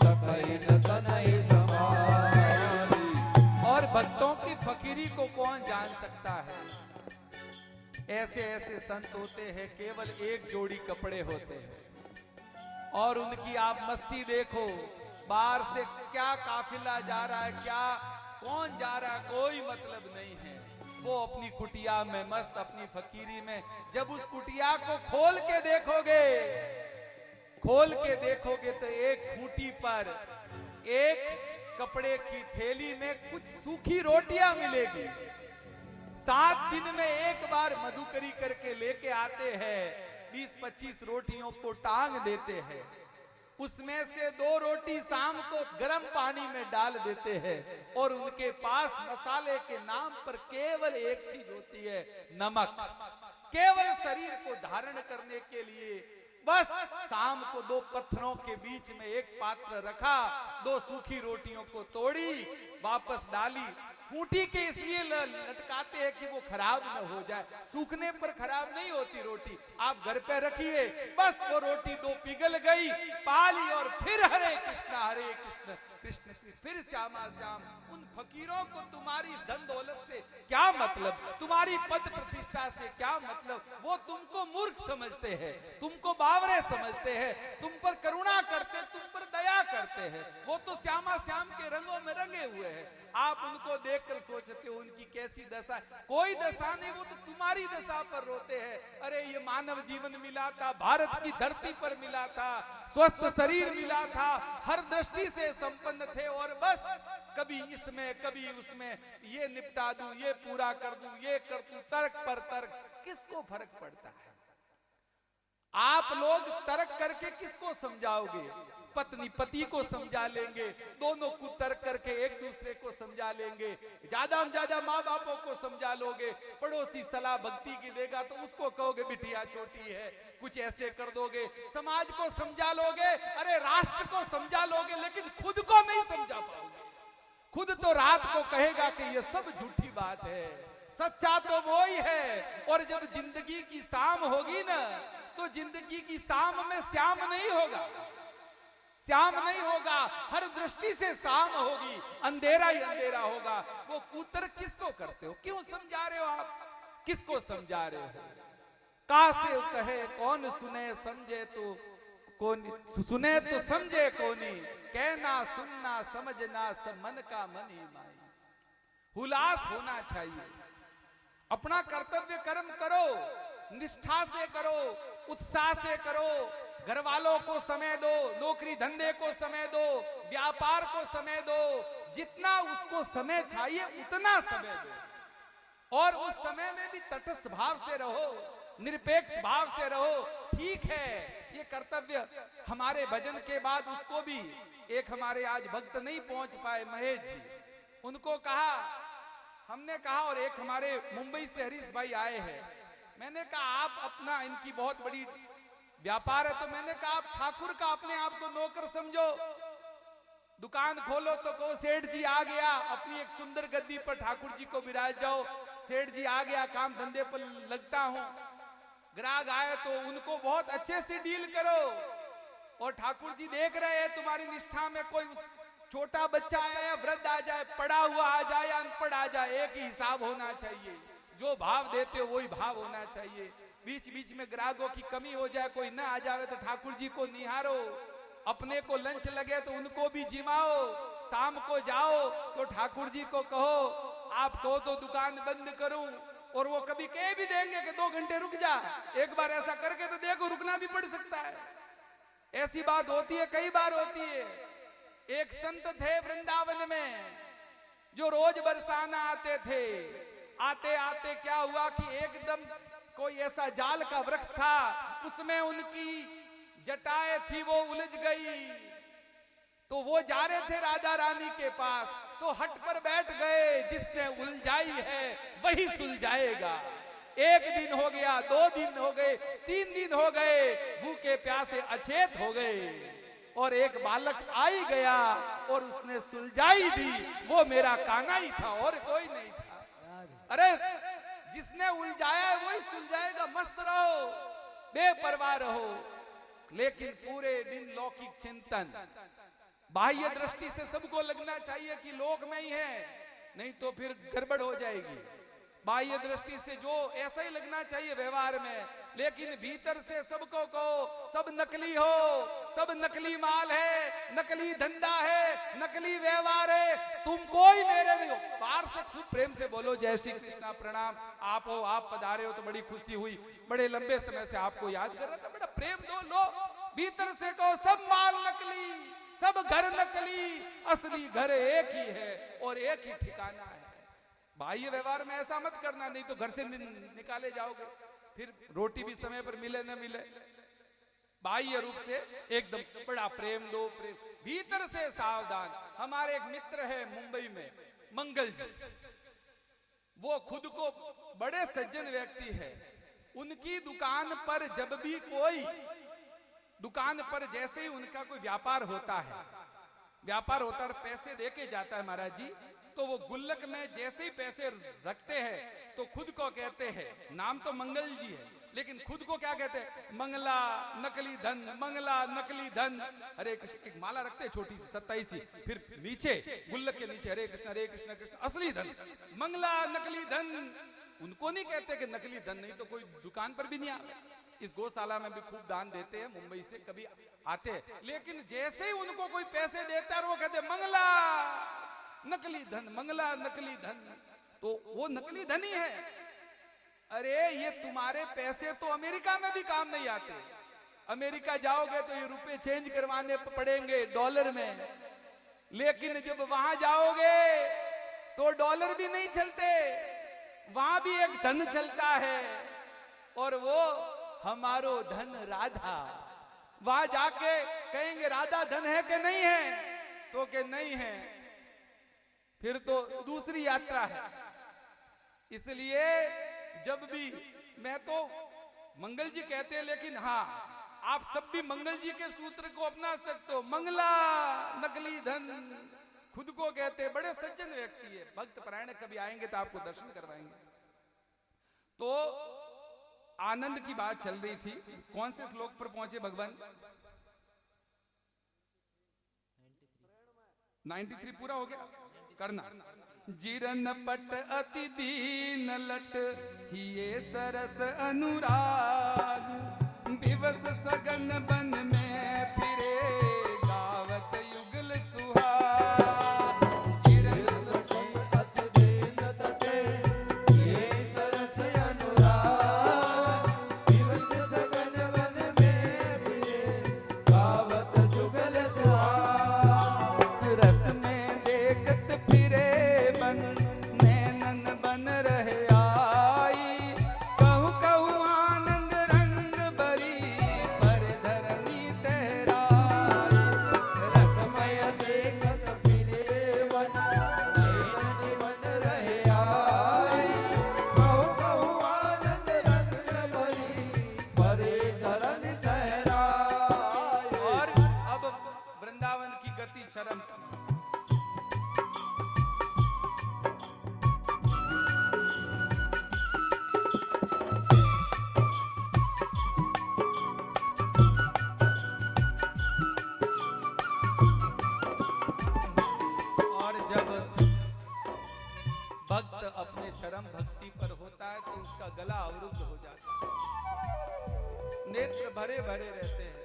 सकहि न तन ही संवारी। और भक्तों की फकीरी को कौन जान सकता है। ऐसे ऐसे संत होते हैं केवल एक जोड़ी कपड़े होते हैं और उनकी आप मस्ती देखो, बाहर से क्या काफिला जा रहा है क्या कौन जा रहा है कोई मतलब नहीं है। वो अपनी कुटिया में मस्त अपनी फकीरी में। जब उस कुटिया को खोल के देखोगे तो एक खूंटी पर एक कपड़े की थैली में कुछ सूखी रोटियां मिलेगी। 7 दिन में एक बार मधुकरी करके लेके आते हैं, 20-25 रोटियों को टांग देते हैं, उसमें से 2 रोटी शाम को गर्म पानी में डाल देते हैं और उनके पास मसाले के नाम पर केवल एक चीज होती है, नमक। केवल शरीर को धारण करने के लिए बस शाम को 2 पत्थरों के बीच में एक पात्र रखा, 2 सूखी रोटियों को तोड़ी, वापस डाली। खूंटी के इसलिए लटकाते हैं कि वो खराब न हो जाए, सूखने पर खराब नहीं होती रोटी। आप घर पे रखिए, बस वो रोटी 2 पिघल गई, पाली और फिर हरे कृष्ण कृष्ण कृष्ण फिर श्यामा श्याम। उन फकीरों को तुम्हारी धन दौलत से क्या मतलब, तुम्हारी पद प्रतिष्ठा से क्या मतलब। वो तुमको मूर्ख समझते हैं, तुमको बावरे समझते हैं, तुम पर करुणा करते, तुम पर दया करते हैं। वो तो श्यामा श्याम के रंगों में रंगे हुए हैं। आप उनको देखकर सोचते हो उनकी कैसी दशा। कोई दशा नहीं, वो तो तुम्हारी दशा पर रोते हैं। अरे ये मानव जीवन मिला था, भारत की धरती पर मिला था, स्वस्थ शरीर मिला था, हर दृष्टि से संपन्न थे और बस कभी इसमें कभी उसमें, ये निपटा दूं, ये पूरा कर दूं, ये कर दूं, तर्क पर तर्क। किसको फर्क पड़ता है। आप लोग तर्क करके किसको समझाओगे। पत्नी पति को समझा लेंगे, दोनों को तर्क करके एक दूसरे को समझा लेंगे, ज्यादा में ज्यादा माँ बापों को समझा लोगे। पड़ोसी सलाह भक्ति की देगा तो उसको कहोगे बिटिया छोटी है, कुछ ऐसे कर दोगे। समाज को समझा लोगे, अरे राष्ट्र को समझा लोगे, लेकिन खुद को नहीं समझा पाओगे। खुद तो रात को कहेगा कि ये सब झूठी बात है, सच्चा तो वो ही है। और जब जिंदगी की शाम होगी ना, तो जिंदगी की शाम में श्याम नहीं होगा, श्याम नहीं होगा, हर दृष्टि से शाम होगी, अंधेरा ही अंधेरा होगा। वो कूतर किसको करते हो, क्यों समझा रहे हो आप, किसको समझा रहे हो। कासे कहे कौन सुने समझे तो कौन, सुने तो समझे कोनी, कहना सुनना समझना सब मन का मन ही माई। हुलास होना चाहिए, अपना कर्तव्य कर्म करो, निष्ठा से करो, उत्साह से करो। घर वालों को समय दो, नौकरी धंधे को समय दो, व्यापार को समय दो, जितना उसको समय चाहिए उतना समय दो। और उस समय में भी तटस्थ भाव से रहो, निरपेक्ष भाव से रहो। ठीक है, ये कर्तव्य हमारे भजन के बाद उसको भी एक हमारे आज भक्त नहीं पहुंच पाए, महेश जी, उनको कहा, हमने कहा, और एक हमारे मुंबई से हरीश भाई आए हैं, मैंने कहा आप अपना, इनकी बहुत बड़ी व्यापार है, तो मैंने कहा आप ठाकुर का अपने आप को नौकर समझो, दुकान खोलो तो कहो सेठ जी आ गया, अपनी एक सुंदर गद्दी पर ठाकुर जी को विराज जाओ, सेठ जी आ गया, काम धंधे पर लगता हूं। ग्राहक आए तो उनको बहुत अच्छे से डील करो, और ठाकुर जी देख रहे हैं तुम्हारी निष्ठा में। कोई छोटा बच्चा आया या वृद्ध आ जाए, पढ़ा हुआ आ जाए या अनपढ़ आ जाए, एक ही हिसाब होना चाहिए। जो भाव देते हो वही भाव होना चाहिए। बीच बीच में ग्राहकों की कमी हो जाए, कोई ना आ जाए तो ठाकुर जी को निहारो, अपने को लंच लगे तो उनको भी जिमाओ। शाम को जाओ तो ठाकुर जी को कहो आप कहो तो दुकान बंद करूं, और वो कभी कह भी देंगे कि 2 घंटे रुक जा। एक बार ऐसा करके तो देखो, रुकना भी पड़ सकता है। ऐसी बात होती है, कई बार होती है। एक संत थे वृंदावन में जो रोज बरसाना आते थे। आते आते क्या हुआ कि एकदम कोई ऐसा जाल का वृक्ष था, उसमें उनकी जटाएं थी वो उलझ गई। तो वो जा रहे थे राधा रानी के पास, तो हट पर बैठ गए, जिसने उलझाई है वही सुलझाएगा। 1 दिन हो गया, 2 दिन हो गए, 3 दिन हो गए, भूखे प्यासे अचेत हो गए, और एक बालक आई गया और उसने सुलझाई दी। वो मेरा कान्हा ही था और कोई नहीं था। अरे जिसने उलझाया है वही सुलझाएगा। मस्त रहो, बेपरवाह रहो, लेकिन पूरे दिन लौकिक चिंतन। बाह्य दृष्टि से सबको लगना चाहिए कि लोक में ही है, नहीं तो फिर गड़बड़ हो जाएगी। बाह्य दृष्टि से जो ऐसा ही लगना चाहिए व्यवहार में, लेकिन भीतर से सबको कहो सब नकली हो, सब नकली माल है, नकली धंधा है, नकली व्यवहार है, तुम कोई मेरे नहीं हो। बाहर से खूब प्रेम से बोलो जय श्री कृष्णा, प्रणाम, आप हो, आप पधारे हो तो बड़ी खुशी हुई, बड़े लंबे समय से आपको याद कर रहा था, बड़ा प्रेम दो। लो भीतर से कहो सब माल नकली, सब घर नकली, असली घर एक ही है और एक ही ठिकाना है। बाह्य व्यवहार में ऐसा मत करना, नहीं तो घर से निकाले जाओगे, फिर रोटी भी समय पर मिले न मिले। बाह्य रूप से एकदम बड़ा प्रेम दो, प्रेम भीतर से सावधान। हमारे एक मित्र है मुंबई में, मंगल जी, वो खुद को बड़े सज्जन व्यक्ति है। उनकी दुकान पर जब भी कोई दुकान पर जैसे ही उनका कोई व्यापार होता है, व्यापार होता है, पैसे देके जाता है महाराज जी, तो वो गुल्लक में जैसे ही पैसे रखते हैं तो खुद को कहते हैं, नाम तो मंगल जी है लेकिन खुद को क्या कहते हैं, मंगला नकली धन, मंगला नकली धन। हरे कृष्ण एक माला रखते हैं छोटी सी 27 सी, फिर नीचे गुल्लक के नीचे हरे कृष्ण कृष्ण असली धन, मंगला नकली धन। उनको नहीं कहते कि नकली धन, नहीं तो कोई दुकान पर भी नहीं आवे। इस गौशाला में भी खूब दान देते हैं, मुंबई से कभी आते हैं, लेकिन जैसे ही उनको कोई पैसे देता है वो कहते मंगला नकली धन, मंगला नकली धन। तो वो नकली धन ही है। अरे ये तुम्हारे पैसे तो अमेरिका में भी काम नहीं आते। अमेरिका जाओगे तो ये रुपए चेंज करवाने पड़ेंगे डॉलर में, लेकिन जब वहां जाओगे तो डॉलर भी नहीं चलते, वहां भी एक धन चलता है, और वो हमारो धन राधा। वहां जाके कहेंगे राधा धन है कि नहीं है, तो कि नहीं है, फिर तो दूसरी यात्रा है। इसलिए जब भी, मैं तो मंगल जी कहते हैं, लेकिन हाँ आप सब भी मंगल जी के सूत्र को अपना सकते हो। मंगला नकली धन खुद को कहते हैं, बड़े सज्जन व्यक्ति है, भक्त परायण। कभी आएंगे तो आपको दर्शन करवाएंगे। तो आनंद की बात चल रही थी, कौन से श्लोक पर पहुंचे भगवान? 93 पूरा हो गया, करना। जिरन पट अति दीन लट हिये सरस अनुराग, दिवस सगन बन में फिरे गावत युगल सुहाग। जिरन पट अति दीन लट हिये सरस अनुराग, दिवस सगन बन में फिरे गावत युगल सुहाग। रस में देखत फिरे नैनन बन रहे आई, कहूँ कहूँ आनंद रंग बरी पर धरनी तहराई। भक्त अपने चरम भक्ति पर होता है तो उसका गला अवरुद्ध हो जाता है, नेत्र भरे भरे रहते हैं।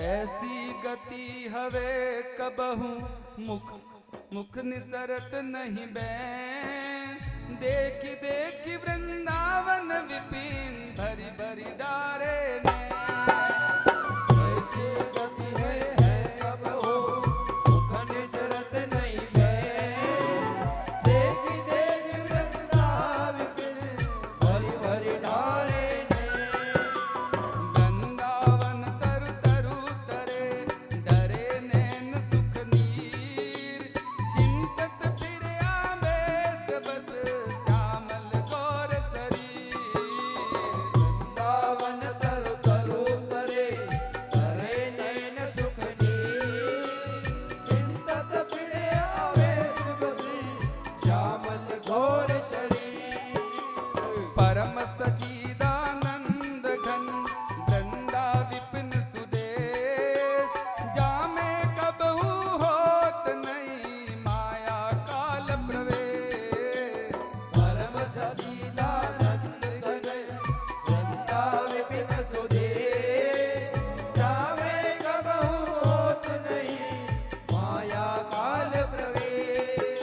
ऐसी गति हवे कबहू मुख मुख निसरत नहीं बैन, देखी देखी वृंदावन विपिन भरी भरी डारे ने। ऐसी गति है कब हो मुख निसरत नहीं बैन, देखी देखी वृंदावन भरी भरी डारे ने। वृंदावन तरु तरु तरे डरे नैन सुख नीर, चिंतत फिरे आवेश बस श्यामल गौर शरीर। वृंदावन तरु तरु तरे तरे नैन सुख नीर, चिंतत फिरे आवेश बसी श्यामल घोर शरीर। परम सच्चिदानंद घन वृंदा विपिन सुदेश, जामे कबहू होत नहीं माया काल प्रवेश। परम सच्चिदानंद घन वृंदा विपिन सुदेश, जामे कबहू होत नहीं माया काल प्रवेश।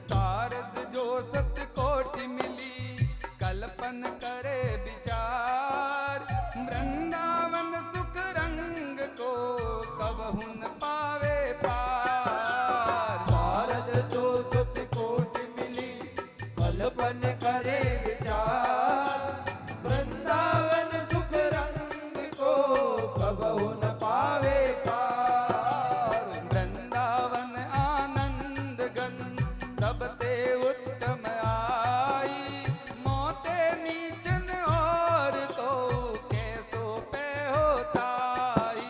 शारद जो सतकोटि मिली कल्पन करे विचार, वृंदावन सुख रंग को कबहू न पावे पार। शारद जो सुत कोट मिली कल्पन करे विचार, वृंदावन सुख रंग को कबहू न पावे पार। वृंदावन आनंद गन सबते उत्तम आई, मोते नीचन और को कैसो पे होताई।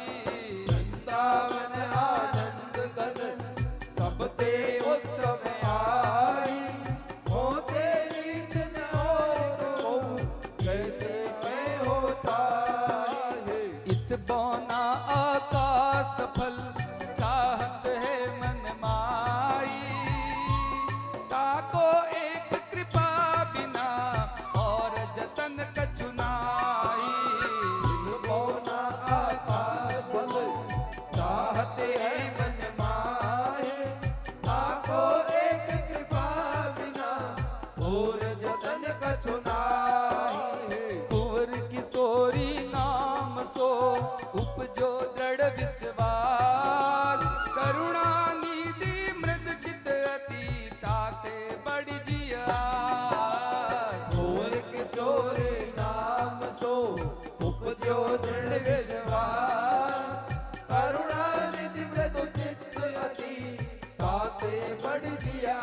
वृंदावन आनंद गन सबते उत्तम आई, होते नीच न और को कैसे मैं होता है। इत बौना आकाश फल चाहत है मन माई, ताको एक कृपा बिना और जतन कछु नाई। बौना आकाश फल चाहते हैं मन माहे, ताको एक कृपा बिना और जतन कछु नाहि। कुंवर किशोरी नाम सो उपजो दृढ़ विश्वास, करुणा निधि मृद चित अति ताते बड़ी जियास। और किशोर नाम सो उपजो दृढ़ विश्वास, करुणा निधि मृदु चित्त अति ताते बड़ी जिया।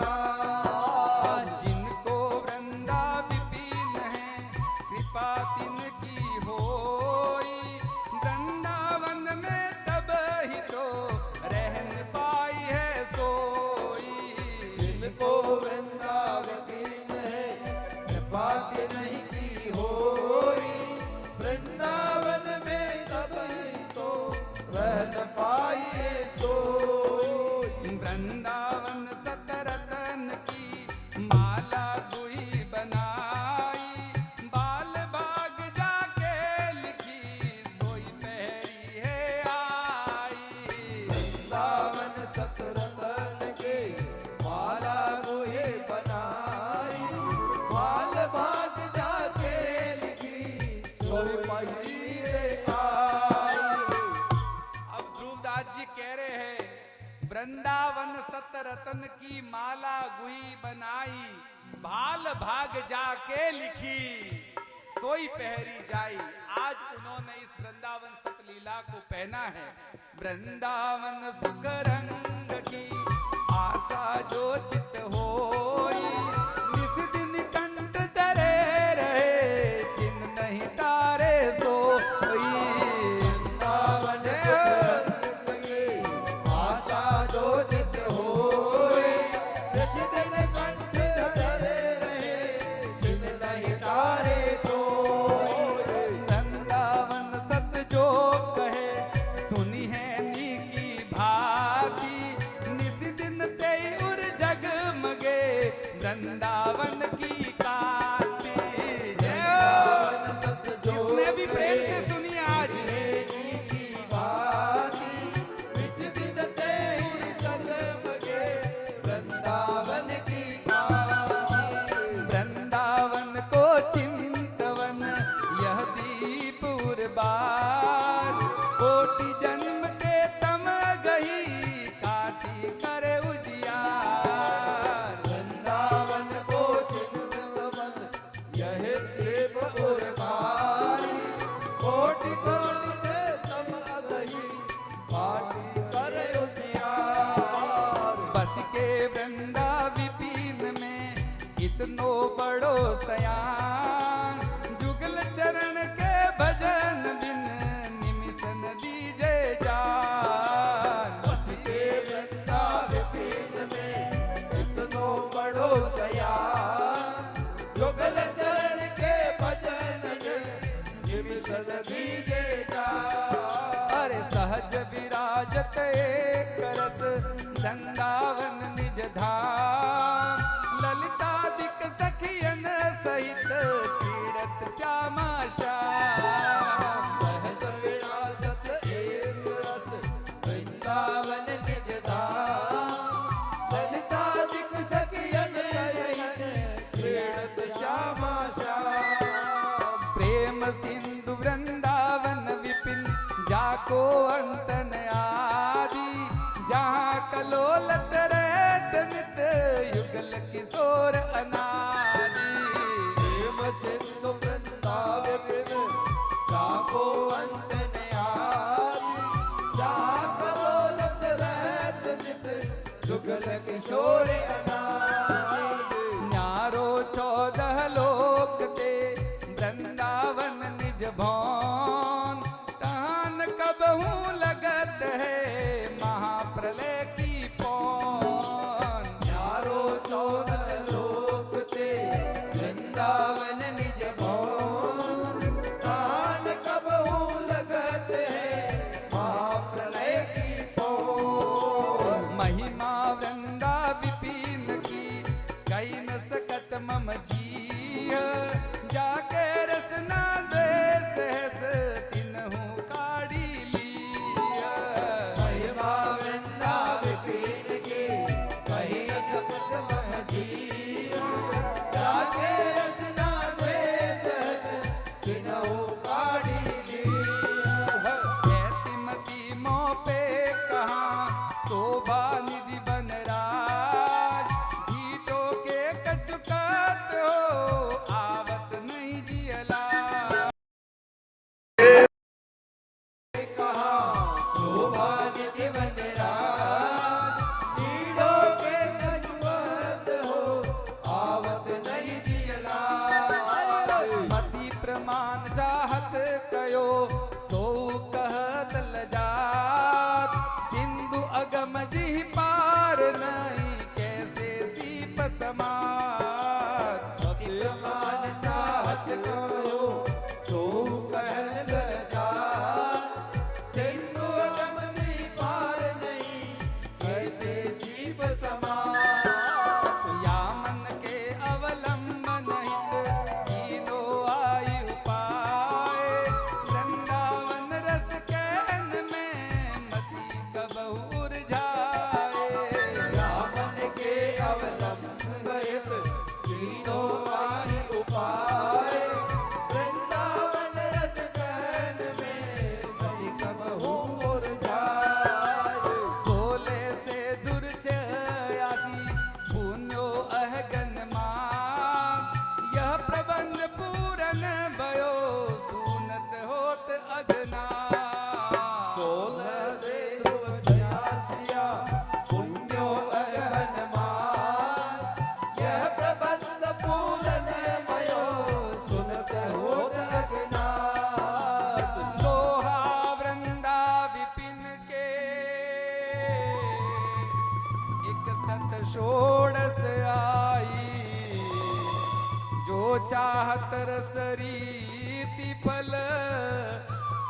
जिनको वृंदा विपिन है कृपा तिनकी होई, वृंदावन में तब ही तो रहन पाई है सोई। जिनको वृंदावन है कृपा नहीं की होई, वृंदावन में तब ही तो रह न पाए सोई। वृंदावन सतरतन की माला गुई बनाई, बाल बाग जाके लिखी सोई पहरी है आई। वृंदावन सतरतन के माला गोहे बनाई, बाल भाग जाके लिखी सोई पहरी रे आई। अब ध्रुवदास जी कह रहे हैं वृंदावन सतरतन की माला गुई बनाई, भाल भाग जाके लिखी सोई पहरी जाई। आज उन्होंने इस वृंदावन सतलीला को पहना है। वृंदावन सुख रंग की आशा जो चित होई, निस दिन कंठ धरे रहे चिन्ह नहीं तारे सोई। वृंदावन सतरतन के आशा जो जित होए, निस दिन कंठ धरे रहे चिन्ह नहीं तारे सोए। वृंदावन सत जो कहे सुनी है नी की भांति, वृंदावन की कांति। जय हो। इसने भी प्रेम से सुनिए आज। वृंदावन को चिंतवन यह दीप उर्बार, कोटि जन्म के तम गही काटी करे उजियार। वृंदावन को चिंतवन यह दीप उर्बार, कोटि कोटि के तम गही काटी करे उजियार। बस के वृंदा विपिन में कितनो बड़ो सयान, जुगल चरण के भजन बिन निमिष न दीजे जान। बस के वृंदा विपिन में कितनो बड़ो सयान, जुगल चरण के भजन निमिष न दीजे जान। अरे सहज विराजत एक रस वृंदावन निज धाम, ललितादिक सखियन सहित तीरथ श्यामा श्याम। सहज विराजत एक रस वृंदावन निज धाम, ललितादिक सखियन सहित तीरथ श्यामा श्याम। प्रेम सिंधु वृंदावन विपिन जाको अंत न आदि, जहाँ कलोलत रहत नित युगल किशोर अनादि। प्रेम सिंधु वृंदावन विपिन जाको अंत न आदि, जहाँ कलोलत रहत नित युगल किशोर अनादि। न्यारो 14 लोक ते वृंदावन निज भवन, तहन कबहू लगत है महाप्रलय की पौन। चारों 14 लोक ते वृंदावन निज भवन, तान कबहू लगत है महाप्रलय की पौन। महिमा वृंदा विपिन की कई न सकत मम जीय, जाके रसना दे सहस तिन्हु काढ़ी लिया। महिमा वृंदा विपिन की कही न सकत मम जीय, जाके रसना दे सहस तिन्हु काढ़ी लिया। ऐतिमती मोह पे कहाँ शोभा निधि बनराज, ढीठो के कचुकात हो आवत नहीं जियला। कहा शोभा निधि वनराज, नीड़ों के कछुआत हो आवत नहीं जियला। मति प्रमाण चाहत कयो सो कहत लजात, सिंधु अगम जिह पार नहीं कैसे सीप समात। मान चाहत करो सो कहत लजात, सिंधु अगम जिह पार नहीं कैसे सीप समात। या मन के अवलंबन हित कीनो आयु पाए, वृंदावन रस कैन में मति कबहू उर्झाए। रामन के अवलंबित तीनों आदि उपाय, वृंदावन रस कैन में मति कबहू उर्झाए। 16 से दुर्चयासी पुण्यो अहगन मान, यह प्रबंध पूरन भयो सुनत होत अगना। 16 से ध्रुव 86 पुण्यो अगहन मान, यह प्रबंध पूरन भयो सुनत होत अज्ञात। लोहा वृंदा विपिन के 116 आई, जो चाहत रस रीति फल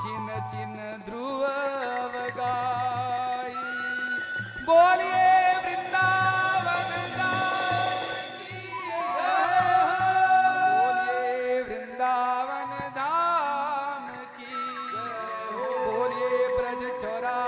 छिन छिन ध्रुव अवगाई। बोलिए वृंदावन दास की छोरा